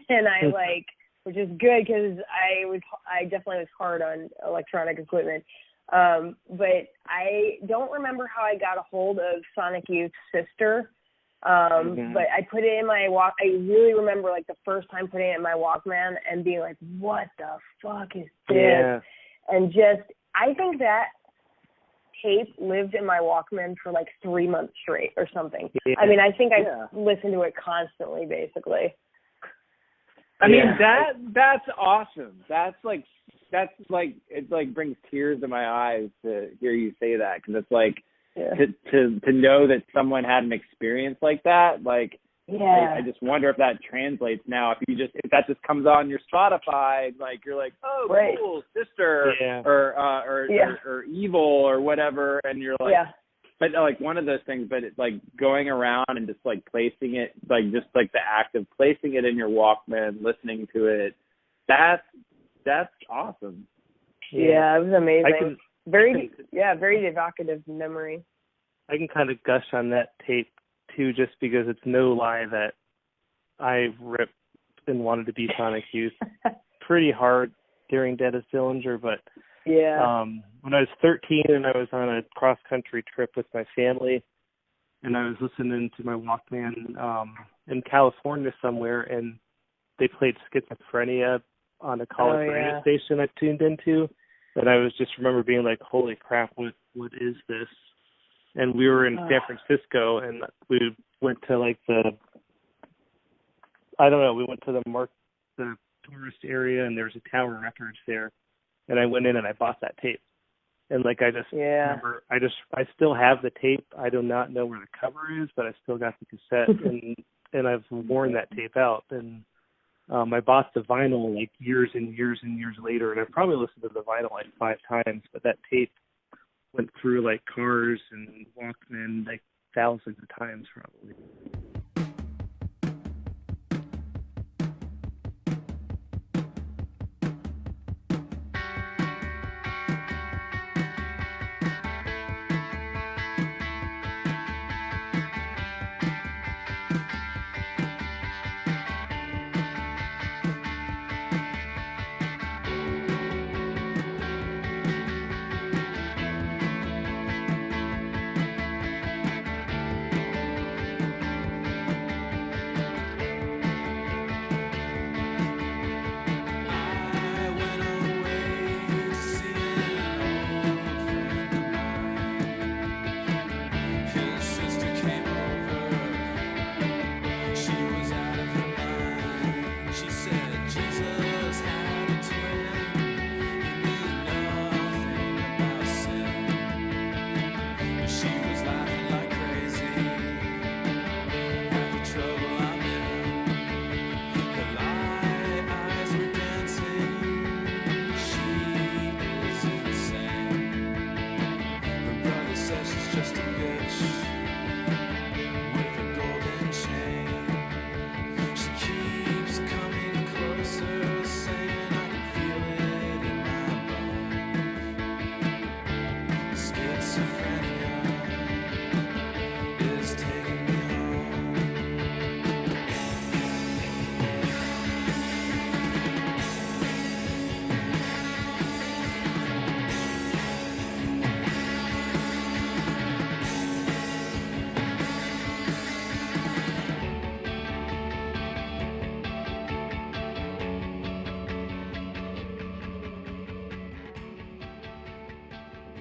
and I which is good because I definitely was hard on electronic equipment. But I don't remember how I got a hold of Sonic Youth's Sister. But I put it in my I really remember like the first time putting it in my Walkman and being like, what the fuck is this? Yeah. And I think that tape lived in my Walkman for like 3 months straight or something. Yeah. I mean, I think I listened to it constantly, basically. I mean, that's awesome. That's like it like brings tears to my eyes to hear you say that, because it's like to know that someone had an experience like that. Like, I just wonder if that translates now. If that just comes on your Spotify, like you're like, oh, cool, Sister, or Evil or whatever, and you're like, but like one of those things. But it's like going around and just like placing it, like just like the act of placing it in your Walkman, listening to it. That's awesome. Yeah, it was amazing. Very evocative memory. I can kind of gush on that tape too, just because it's no lie that I ripped and wanted to be Sonic Youth pretty hard during Dennis Dillinger. But when I was 13 and I was on a cross-country trip with my family, and I was listening to my Walkman in California somewhere, and they played Schizophrenia on a college radio station I tuned into, and I was just remember being like, holy crap, what is this? And we were in San Francisco, and we went to like we went to the tourist area, and there was a Tower Records there, and I went in and I bought that tape. And like I just remember, I still have the tape. I do not know where the cover is, but I still got the cassette, and I've worn that tape out. And I bought the vinyl like years and years and years later, and I probably listened to the vinyl like 5 times, but that tape went through like Cars and Walkman like thousands of times probably.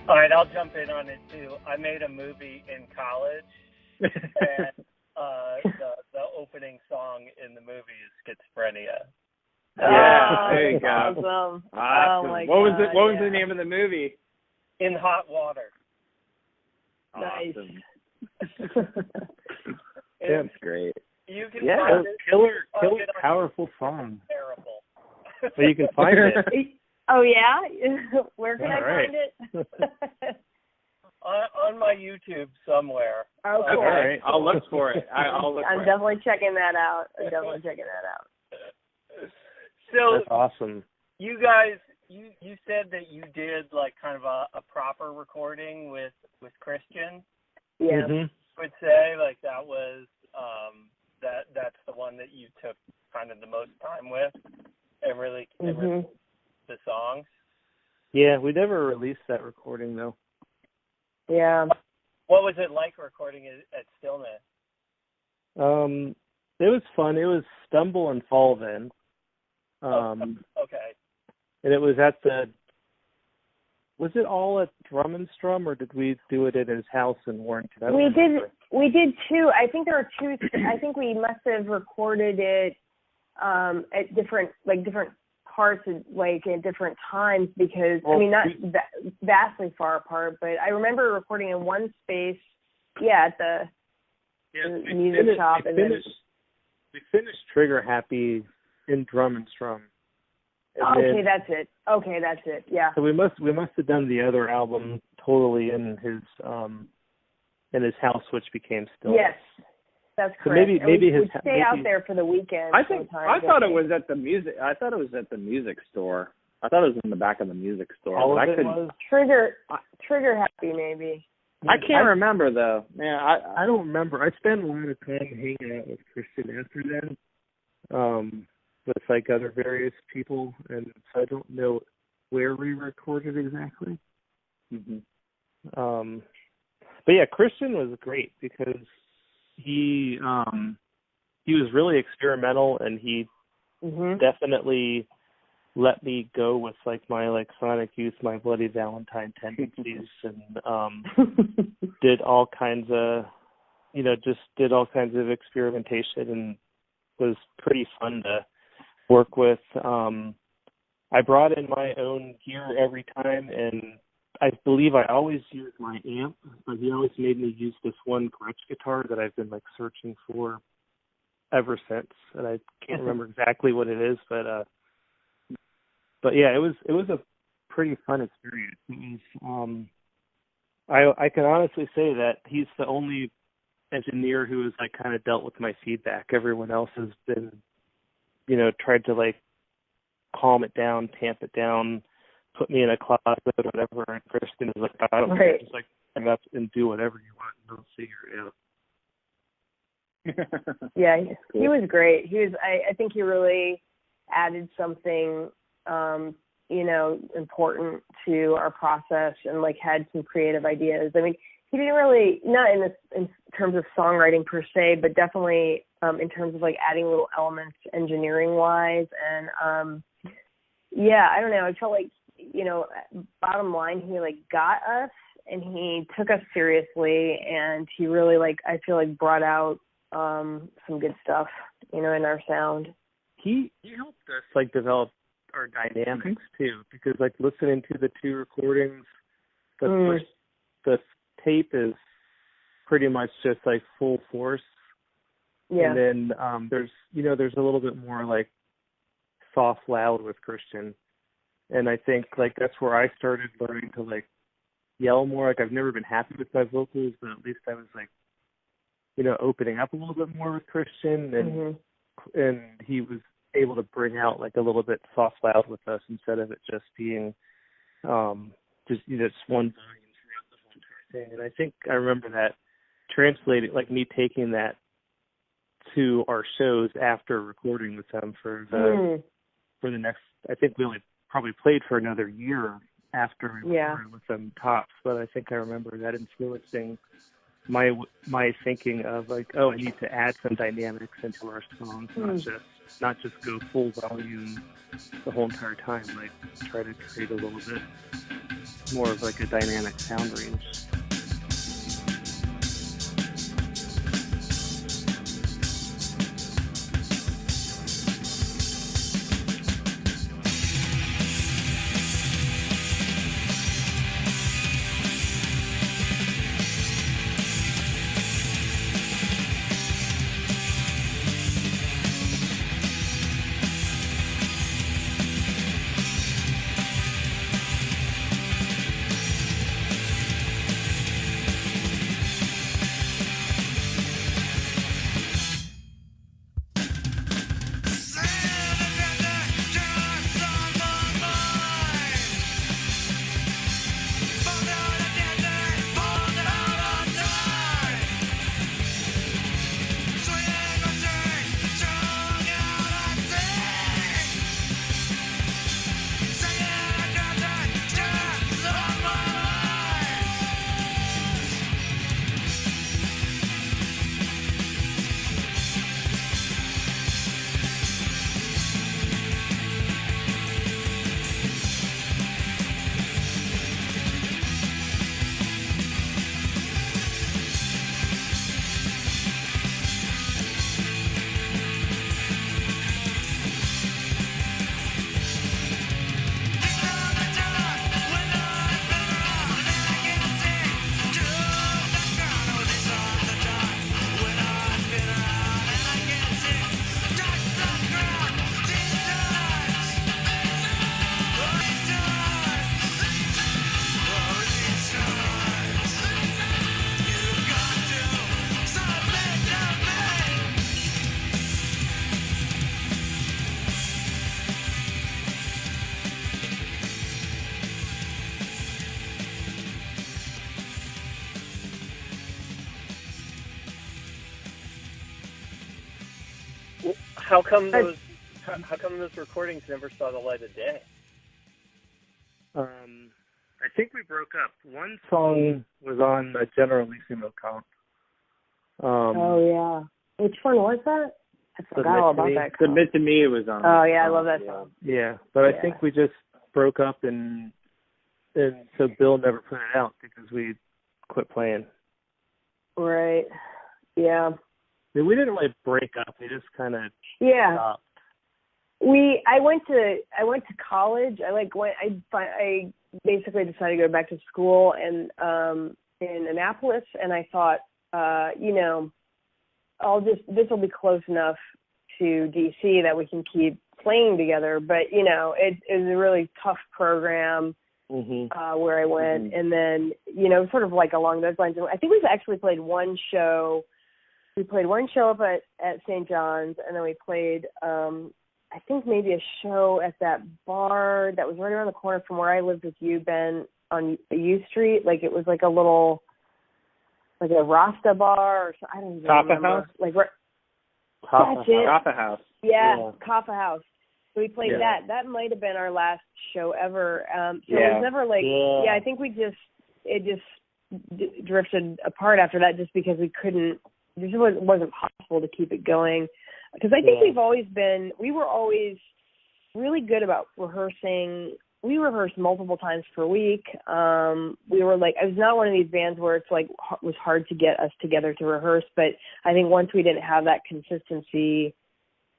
All right, I'll jump in on it too. I made a movie in college, and the opening song in the movie is Schizophrenia. Yeah, there you go. Awesome. Awesome. Oh my what was God, it? What was the name of the movie? In Hot Water. Nice. Awesome. That's great. You can Yeah, find it. killer, It on powerful YouTube. song. It's terrible. But you can find it. Oh yeah, where can I find it? on my my YouTube somewhere. Oh, Okay, cool. all right. I'll look for it. I'll look I'm for definitely checking that out. So That's awesome. you guys, you said that you did like kind of a proper recording with Christian. Yeah. Mm-hmm. I would say like that was that's the one that you took kind of the most time with, and really Mhm. the songs. Yeah, we never released that recording though. Yeah. What was it like recording it at Stillness? It was fun. It was Stumble and Fall then. Okay. And it was was it all at Drum and Strum, or did we do it at his house in Warrington? We did two. I think there were two. I think we must have recorded it at different parts, at different times, because not vastly far apart, but I remember recording in one space. Yeah, at the music shop, we finished Trigger Happy in Drum and Strum. Okay, that's it. Yeah. So we must have done the other album totally in his house, which became Stillness. Yes, that's so correct. Maybe we'd stay out there for the weekend. I thought it was at the music. I thought it was at the music store. I thought it was in the back of the music store. All of it was Trigger Happy, maybe. I can't remember though. Yeah, I don't remember. I spent a lot of time hanging out with Christian after then, with like other various people, and so I don't know where we recorded exactly. Mm-hmm. But yeah, Christian was great because he was really experimental, and he definitely let me go with like my Sonic Youth, My Bloody Valentine tendencies, and did all kinds of experimentation, and was pretty fun to work with. I brought in my own gear every time, and I believe I always used my amp, but he always made me use this one Gretsch guitar that I've been searching for ever since, and I can't remember exactly what it is, but yeah, it was a pretty fun experience. It was, I can honestly say that he's the only engineer who has kind of dealt with my feedback. Everyone else has been, tried to calm it down, tamp it down, put me in a closet, whatever. And Kristen is like, I don't care, just hang up and do whatever you want, and don't figure it out. Yeah, he was great. I think he really added something, important to our process, and had some creative ideas. I mean, he didn't really, not in terms of songwriting per se, but definitely in terms of adding little elements engineering wise. And I don't know, I felt bottom line, he got us, and he took us seriously, and he really I feel brought out some good stuff, in our sound. He helped us develop our dynamics too, because listening to the two recordings, the tape is pretty much just full force. Yeah. And then there's a little bit more soft loud with Christian. And I think that's where I started learning to yell more. I've never been happy with my vocals, but at least I was opening up a little bit more with Christian, and and he was able to bring out a little bit soft loud with us, instead of it just being just one volume throughout the whole entire thing. And I think I remember that translated, me taking that to our shows after recording with them for the next, I think we only probably played for another year after we recorded with them tops, but I think I remember that influencing my thinking of I need to add some dynamics into our songs, not just go full volume the whole entire time. Try to create a little bit more of a dynamic sound range. How come those recordings never saw the light of day? I think we broke up. One song was on a Generalissimo count. Oh yeah, which one was that? I forgot all about that. Submit to Me was on. Oh yeah, I love that song. Yeah, but I think we just broke up and so Bill never put it out because we quit playing. Right. Yeah. We didn't really break up. We just kind of stopped. I went to college. I basically decided to go back to school and in Annapolis, and I thought, this will be close enough to DC that we can keep playing together. But it was a really tough program where I went, and then sort of like along those lines. I think we've actually played one show. We played one show up at St. John's, and then we played. I think maybe a show at that bar that was right around the corner from where I lived with you, Ben, on U Street. Like it was like a little, like a Rasta bar or something. I don't even remember. House? Like That's it. Kaffa House. Yeah, Kaffa House. So we played that. That might have been our last show ever. So it was never like, I think it just drifted apart after that just because it wasn't possible to keep it going. Because I think we were always really good about rehearsing. We rehearsed multiple times per week. We were like, I was not one of these bands where it's like, it was hard to get us together to rehearse. But I think once we didn't have that consistency,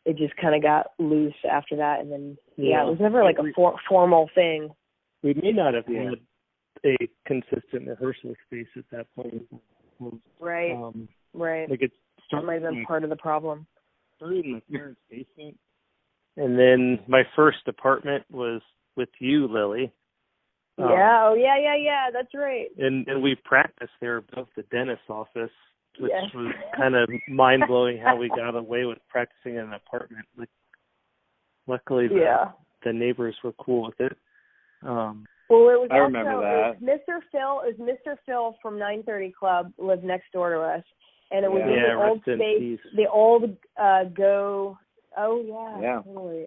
it just kind of got loose after that. And then, it was never like a formal thing. We may not have had a consistent rehearsal space at that point. Right. Right. Like that might have been part of the problem. Started in my parents' basement, and then my first apartment was with you, Lily. That's right. And we practiced there above the dentist's office, which was kind of mind blowing how we got away with practicing in an apartment. Like, luckily, the neighbors were cool with it. I remember that. It was Mr. Phil from 930 Club lived next door to us. And it was in the old space, the old Go. Oh yeah, totally.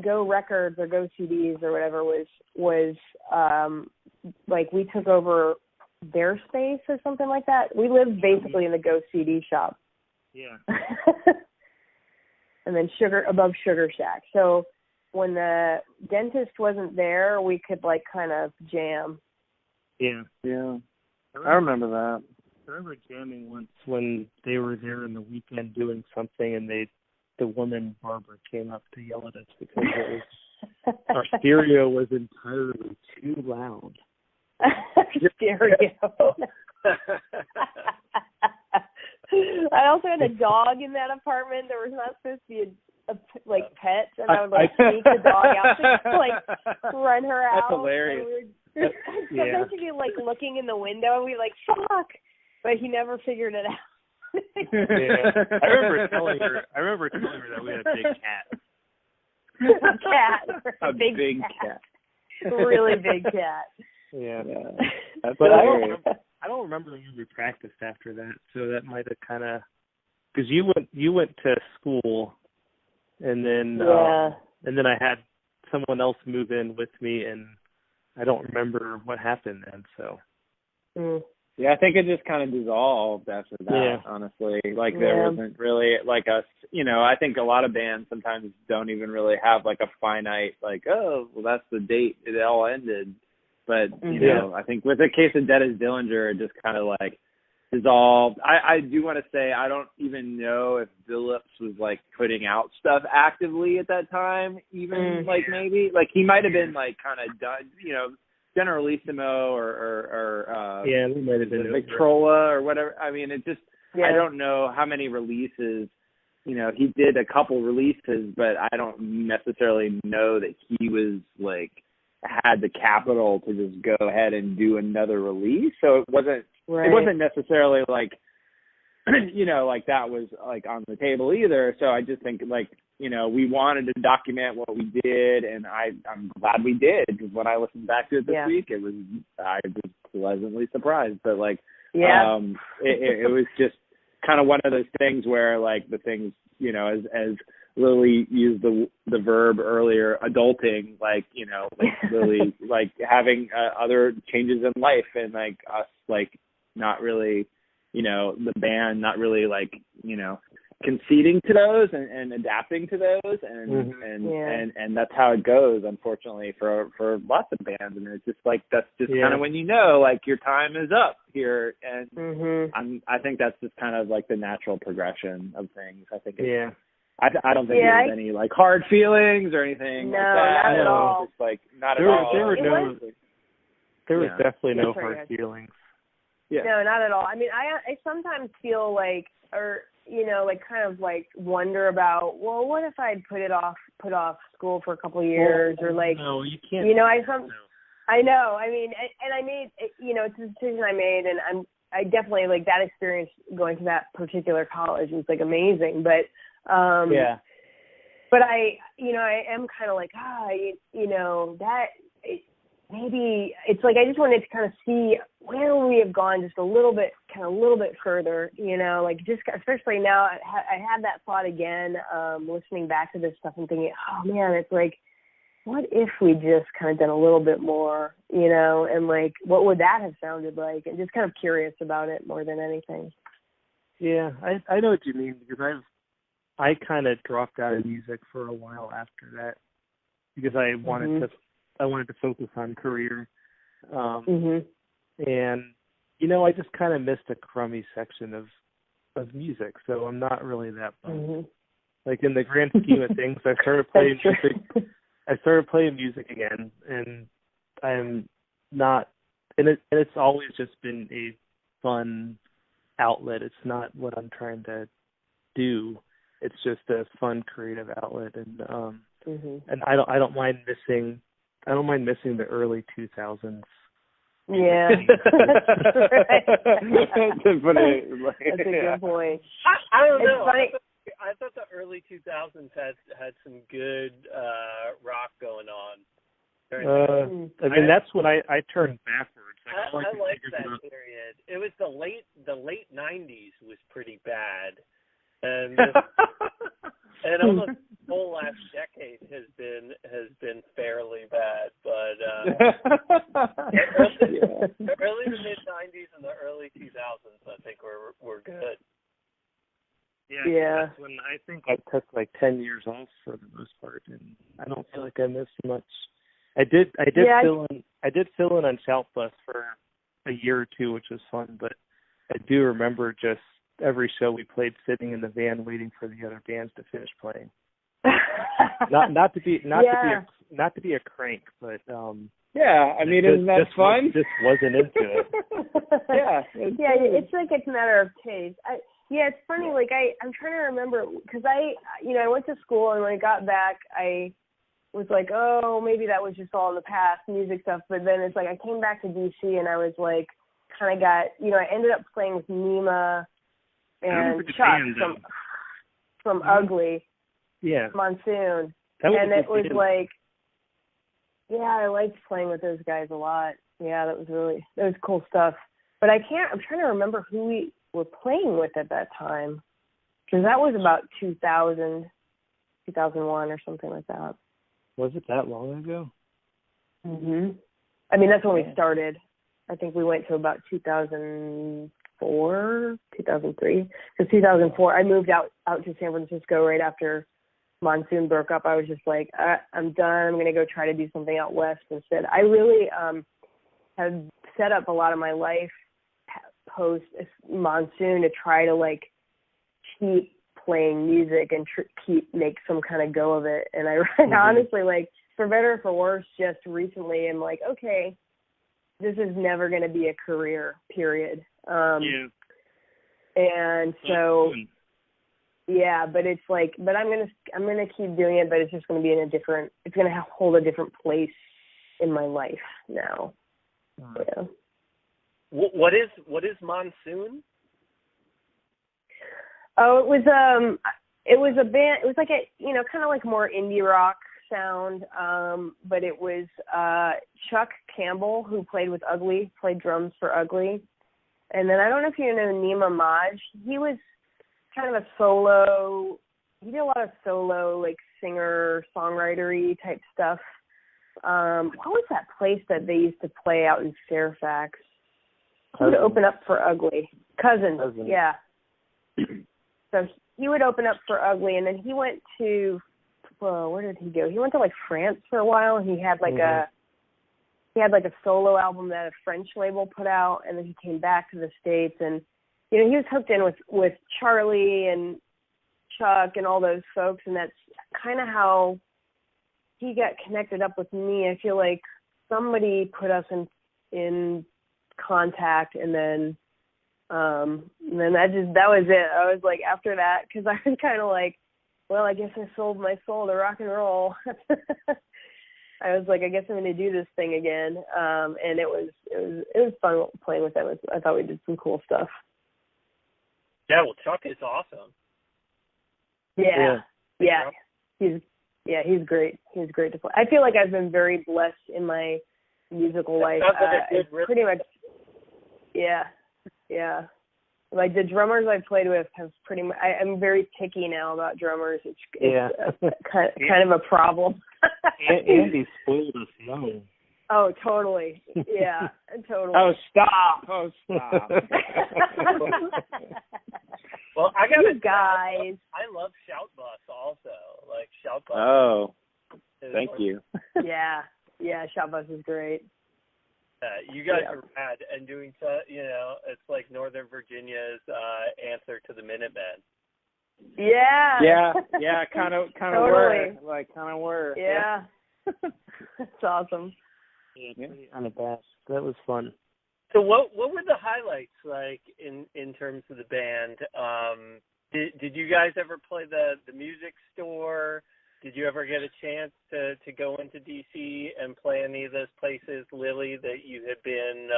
Go Records or Go CDs or whatever was like we took over their space or something like that. We lived basically in the Go CD shop. Yeah. And then above Sugar Shack. So when the dentist wasn't there, we could like kind of jam. Yeah. Yeah. I remember that. I remember jamming once when they were there in the weekend doing something, and the woman Barbara came up to yell at us because our stereo was entirely too loud. Stereo. I also had a dog in that apartment. There was not supposed to be like pets, and I would like sneak the dog out to like run her out. That's hilarious. Sometimes she'd be like looking in the window, and we'd like fuck. But he never figured it out. I remember telling her that we had a big cat. A big cat. Really big cat. Yeah. That's but hilarious. I don't remember when we practiced after that, so that might have kind of because you went to school, and then I had someone else move in with me, and I don't remember what happened then. So. Yeah, I think it just kind of dissolved after that, honestly. Like, there wasn't really, like, I think a lot of bands sometimes don't even really have, like, a finite, like, oh, well, that's the date it all ended. But, you know, I think with the case of Dead as Dillinger, it just kind of, like, dissolved. I do want to say I don't even know if Phillips was, like, putting out stuff actively at that time, even, like, maybe. Like, he might have been, like, kind of done, you know, Generalissimo or we might have been Victrola or whatever. I mean, it just I don't know how many releases. You know, he did a couple releases, but I don't necessarily know that he was like had the capital to just go ahead and do another release. So it wasn't necessarily like you know, like that was like on the table either. So I just think like, you know, we wanted to document what we did, and I'm glad we did, because when I listened back to it this week, I was pleasantly surprised. But like, it was just, kind of one of those things where like the things, you know, as Lilly used the verb earlier, adulting, like, you know, like Lilly like having other changes in life, and like us like not really, you know, the band not really like, you know, conceding to those and adapting to those, and that's how it goes, unfortunately, for lots of bands. And it's just like that's just kind of when you know like your time is up here, and I think that's just kind of like the natural progression of things. I think I don't think there's any like hard feelings or anything like that. Not at all. Just like not at all. There was definitely no hard feelings. Yeah. No, not at all. I mean, I sometimes feel like, or you know, like kind of like wonder about, well, what if I'd put off school for a couple of years, or like, no, you can't. You know, I know. I mean, and I made, you know, it's a decision I made, and I definitely like that experience going to that particular college was like amazing, but but I am kind of like, you know, that. Maybe it's like I just wanted to kind of see where we have gone just a little bit further, you know, like just especially now I had that thought again, listening back to this stuff and thinking, oh man, it's like, what if we just kind of done a little bit more, you know, and like what would that have sounded like, and just kind of curious about it more than anything. Yeah, I know what you mean, because I kind of dropped out of music for a while after that because I wanted to focus on career. And, you know, I just kind of missed a crummy section of music, so I'm not really that bummed. Like, in the grand scheme of things, I started playing music. I started playing music again, and I'm not, and it's always just been a fun outlet. It's not what I'm trying to do. It's just a fun creative outlet, and and I don't mind missing the early 2000s. Yeah. That's a good point. I don't know. It's funny. I thought the early 2000s had some good rock going on. I mean, that's when I turned backwards. I liked that period. It was the late 90s was pretty bad, and and almost the whole last decade has been fairly bad. But early to mid 90s and the early 2000s, I think were good. Yeah. That's when I think I took like 10 years off for the most part, and I don't feel like I missed much. I did fill in on Shout Bus for a year or two, which was fun, but I do remember just every show we played sitting in the van waiting for the other bands to finish playing. not to be a crank, but I mean, isn't that fun? Just wasn't into it. It's like it's a matter of taste. It's funny. Like I'm trying to remember, because I went to school, and when I got back, I was like, oh, maybe that was just all in the past, music stuff. But then it's like I came back to DC, and I was like, kind of got, I ended up playing with Nima and Chuck from Ugly. Yeah. Monsoon. And it was like, I liked playing with those guys a lot. Yeah, that was cool stuff. But I'm trying to remember who we were playing with at that time, because that was about 2000, 2001 or something like that. Was it that long ago? I mean, that's when we started. I think we went to about 2004, 2003. Because 2004, I moved out to San Francisco right after Monsoon broke up. I was just like, I'm done. I'm going to go try to do something out west instead. I really have set up a lot of my life post Monsoon to try to like keep playing music and make some kind of go of it. And I honestly, like, for better or for worse, just recently I'm like, okay, this is never going to be a career, period. And so, but it's like, but I'm gonna keep doing it, but it's just going to be it's going to hold a different place in my life now. Yeah. What is Monsoon? Oh, it was a band. It was like a kind of like more indie rock sound. But it was Chuck Campbell, who played with Ugly, played drums for Ugly, and then I don't know if you know Nima Maj. He was kind of a solo. He did a lot of solo, like singer songwritery type stuff. What was that place that they used to play out in Fairfax? He would open up for Ugly. Cousins. Yeah. So he would open up for Ugly, and then he went to, where did he go? He went to like France for a while, and he had like a solo album that a French label put out, and then he came back to the States, and he was hooked in with Charlie and Chuck and all those folks, and that's kind of how he got connected up with me. I feel like somebody put us in contact, and then that was it. I was like, after that, because I was kind of like, well, I guess I sold my soul to rock and roll. I was like, I guess I'm going to do this thing again, and it was fun playing with them. I thought we did some cool stuff. Yeah, well, Chuck is awesome. Yeah. He's great. He's great to play. I feel like I've been very blessed in my musical life. Pretty much. Yeah. Like the drummers I played with have pretty much. I'm very picky now about drummers. It's kind of a problem. Andy spoiled us young. Oh, totally. Yeah, totally. Oh, stop. Well, I got you guys. I love Shout Bus also. Like Shout Bus. Oh, thank you. Yeah, Shout Bus is great. You guys are rad, and doing so. It's like Northern Virginia's answer to the Minutemen. Yeah. Yeah. Kind of totally. were. Yeah. That's awesome. Yeah, unabashed. That was fun. So what were the highlights like in terms of the band? Did you guys ever play the music store? Did you ever get a chance to go into DC and play any of those places, Lilly, that you had been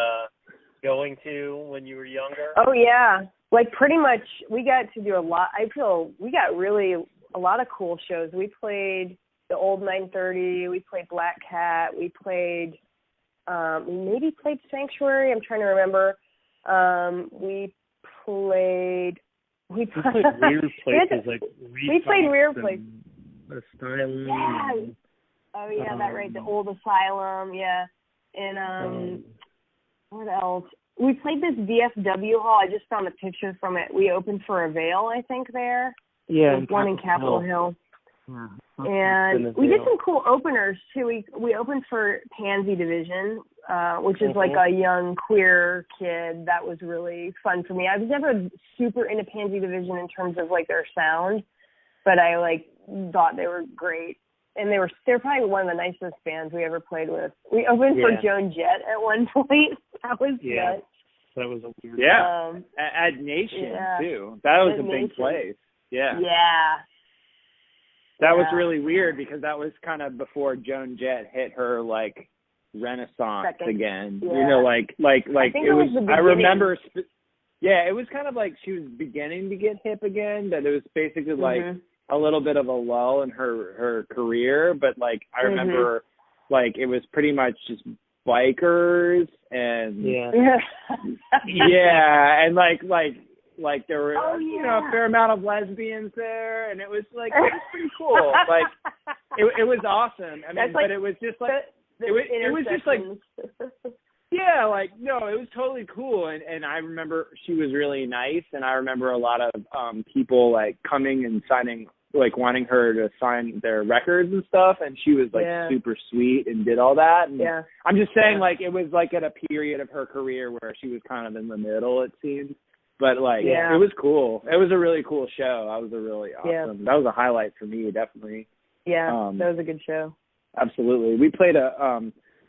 going to when you were younger? Oh yeah, like pretty much we got to do a lot. I feel we got really a lot of cool shows. We played the old 930. We played Black Cat. We played. We maybe played Sanctuary. I'm trying to remember. We played weird places we played weird places. Asylum. Yeah. Oh yeah, that right. The old Asylum. Yeah. And what else? We played this VFW hall. I just found a picture from it. We opened for Avail, I think, there. Yeah. There's one in Capitol Hill. Yeah. And we did some cool openers too. We opened for Pansy Division, which is like a young queer kid. That was really fun for me. I was never super into Pansy Division in terms of like their sound, but I thought they were great. And they're probably one of the nicest bands we ever played with. We opened for Joan Jett at one point. That was nuts. That was a weird. Yeah. At Nation too. That was a big place. Yeah. Yeah. That was really weird because that was kind of before Joan Jett hit her like renaissance again. Yeah. You know, like it was. I remember. It was kind of like she was beginning to get hip again, but it was basically like a little bit of a lull in her career. But like I remember, like it was pretty much just bikers and and like there were a fair amount of lesbians there, and it was like it was pretty cool. Like it was awesome. I mean, but it was just like it was just like it was totally cool. And I remember she was really nice, and I remember a lot of people like coming and signing, like wanting her to sign their records and stuff, and she was like super sweet and did all that. And I'm just saying, like it was like at a period of her career where she was kind of in the middle, it seemed. But like it was cool. It was a really cool show. That was a really awesome. That was a highlight for me, definitely. Yeah, that was a good show. Absolutely. We played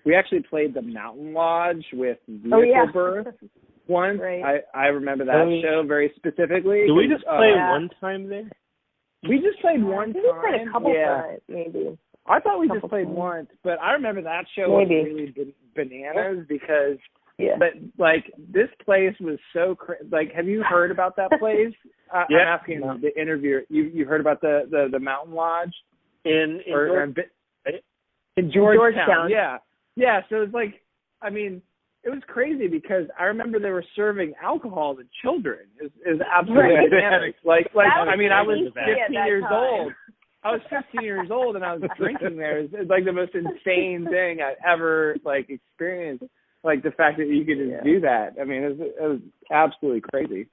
we actually played the Mountain Lodge with Vehicle Birth once. Right. I remember that show very specifically. Did we just play one time there? We just played one time. We played a couple times, maybe. I thought we just played once, but I remember that show was really bananas because. Yeah. But like this place was so like. Have you heard about that place? I'm asking the interviewer. You heard about the Mountain Lodge in Georgetown? Yeah. So it's like, I mean, it was crazy because I remember they were serving alcohol to children. It was absolutely bananas. Like I mean, I was 15 years old. I was 15 years old and I was drinking there. It's like the most insane thing I ever like experienced. Like the fact that you could just do that. I mean, it was absolutely crazy.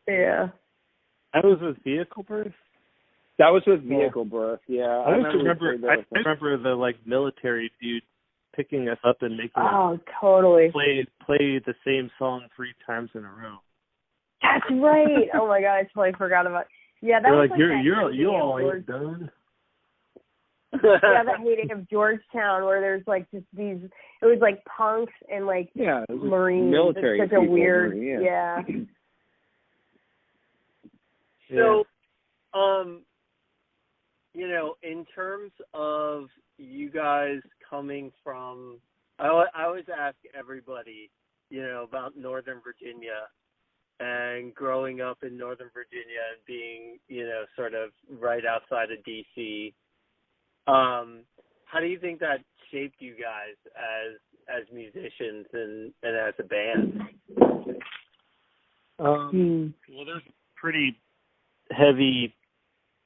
Yeah. That was with vehicle birth? That was with vehicle birth, yeah. I remember the like military dude picking us up and making us totally play the same song 3 times in a row. That's right. Oh my God, I totally forgot about. Yeah, that was like you all ain't done. Yeah, that hating of Georgetown, where there's like just these. It was like punks and like Marines. Military. It's such a weird. Yeah. So, you know, in terms of you guys coming from, I always ask everybody, you know, about Northern Virginia and growing up in Northern Virginia and being, you know, sort of right outside of D.C. How do you think that shaped you guys as musicians and as a band? Well, there's pretty heavy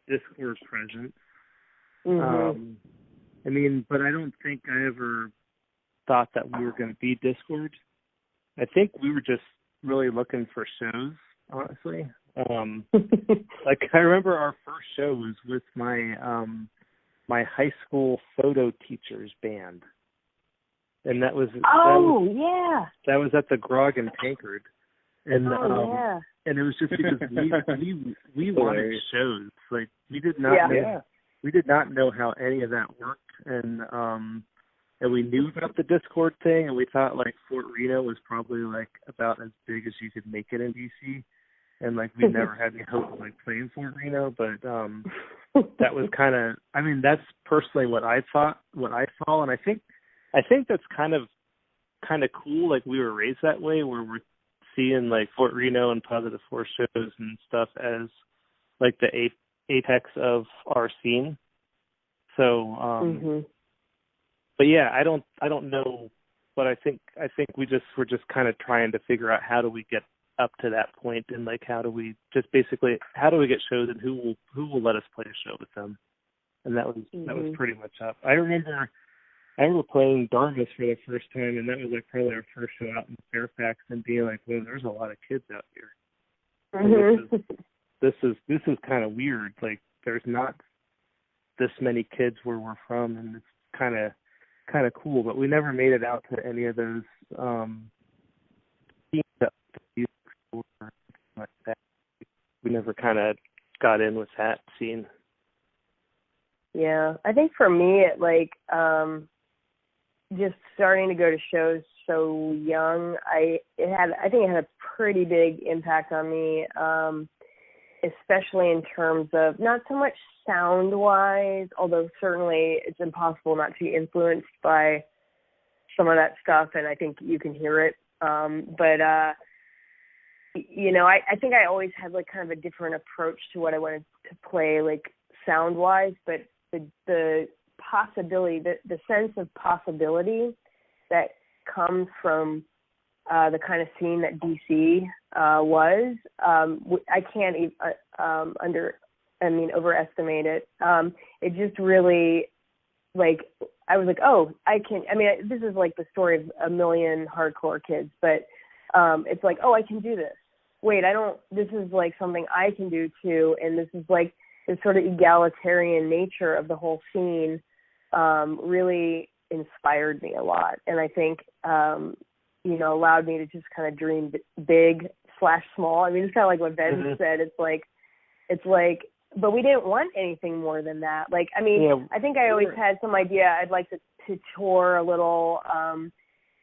Discord presence. I mean, but I don't think I ever thought that we were going to be Discord. I think we were just really looking for shows, honestly. Like I remember our first show was with my my high school photo teacher's band, and that was that was at the Grog and Tankard, and and it was just because we wanted shows. Like we did not know how any of that worked, and we knew about the Discord thing, and we thought like Fort Reno was probably like about as big as you could make it in DC, and like we never had any hope of like playing Fort Reno, but that was kind of, I mean, that's personally what I thought, what I saw, and I think that's kind of cool. Like we were raised that way, where we're seeing like Fort Reno and Positive Force shows and stuff as like the apex of our scene. So, but yeah, I don't know, but I think we're just kind of trying to figure out how do we get up to that point, and like how do we get shows, and who will let us play a show with them, and that was pretty much up. I remember playing Dartmouth for the first time, and that was like probably our first show out in Fairfax, and being like, well, there's a lot of kids out here. This is kind of weird. Like there's not this many kids where we're from, and it's kind of cool. But we never made it out to any of those like that. We never kind of got in with that scene. Yeah, I think for me, it like just starting to go to shows so young, I think it had a pretty big impact on me, especially in terms of not so much sound-wise, although certainly it's impossible not to be influenced by some of that stuff, and I think you can hear it. But you know, I think I always had like kind of a different approach to what I wanted to play, like sound-wise, but the possibility, the sense of possibility that comes from the kind of scene that DC was, I can't overestimate it. It just really, like, I was like, oh, this is like the story of a million hardcore kids, but it's like, oh, I can do this. Wait, this is like something I can do too, and this is like the sort of egalitarian nature of the whole scene really inspired me a lot, and I think allowed me to just kind of dream big/small. I mean, it's kind of like what Ben said. It's like, but we didn't want anything more than that. Like, I mean, I think I always had some idea I'd like to tour a little,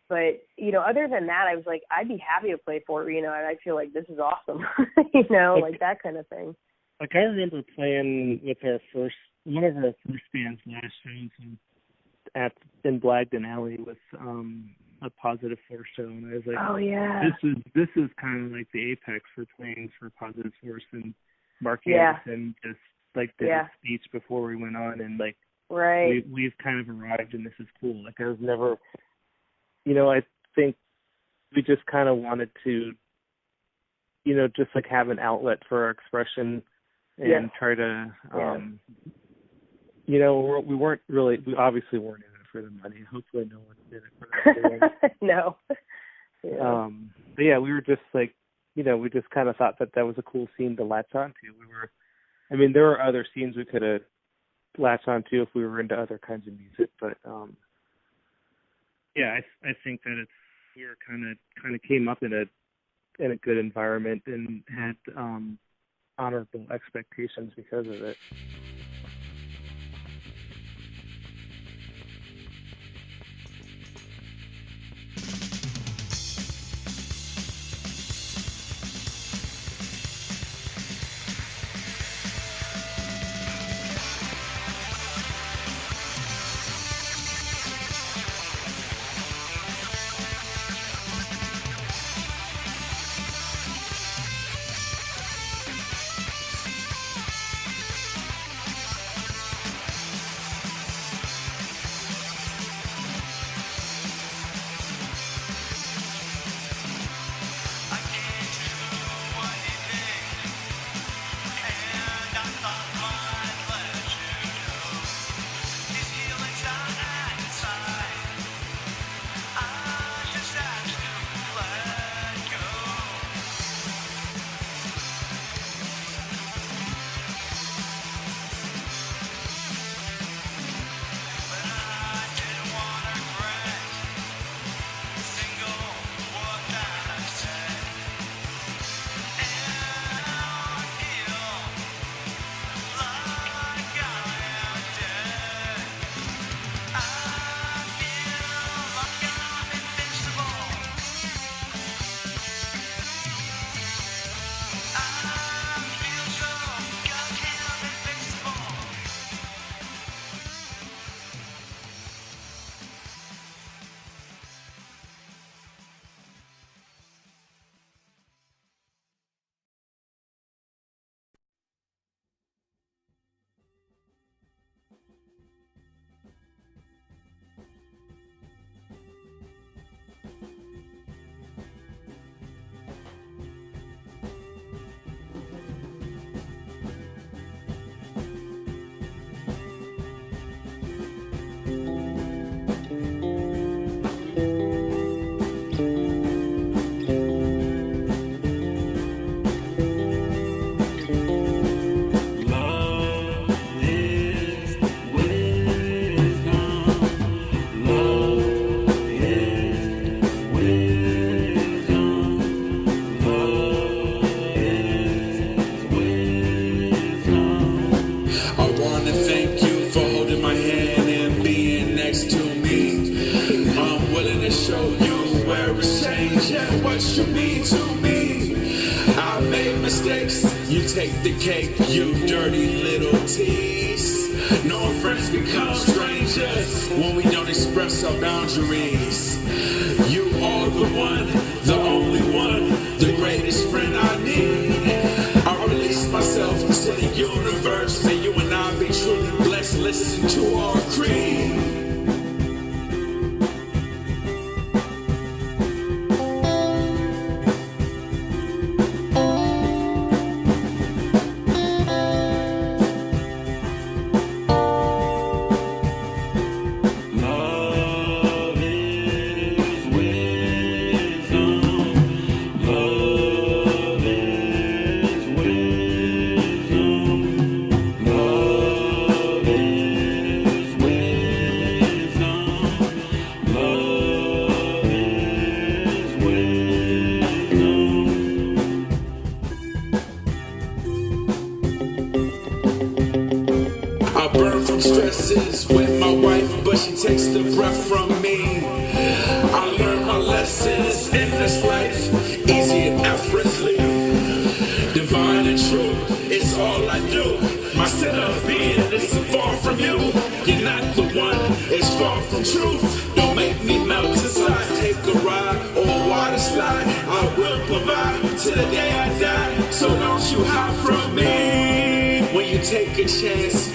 but other than that, I was like, I'd be happy to play Fort Reno, and I feel like this is awesome, like that kind of thing. Like I remember playing with one of our first band's last shows in Blagden Alley with a Positive Force show, and I was like, oh yeah, this is kind of like the apex for playing for Positive Force, and Mark Anderson just like did a speech before we went on, and like we've kind of arrived, and this is cool. Like I was never, I think we just kind of wanted to, just like have an outlet for our expression and try to, we obviously weren't in it for the money. Hopefully no one's in it for that. No. Yeah. But yeah, we were just like, we just kind of thought that was a cool scene to latch onto. There were other scenes we could have latched onto if we were into other kinds of music, but I think that we were kind of came up in a good environment and had honorable expectations because of it. Take the cake, you dirty little tease. No friends become strangers when we don't express our boundaries. You are the one, the only one, the greatest friend I need. I release myself to the universe. May you and I be truly blessed. Listen to our creed. Stresses with my wife, but she takes the breath from me. I learned my lessons in this life, easy and effortlessly. Divine and true, it's all I do. My set of being is far from you. You're not the one, it's far from truth. Don't make me melt inside. Take a ride or a water slide. I will provide till the day I die. So don't you hide from me. When you take a chance,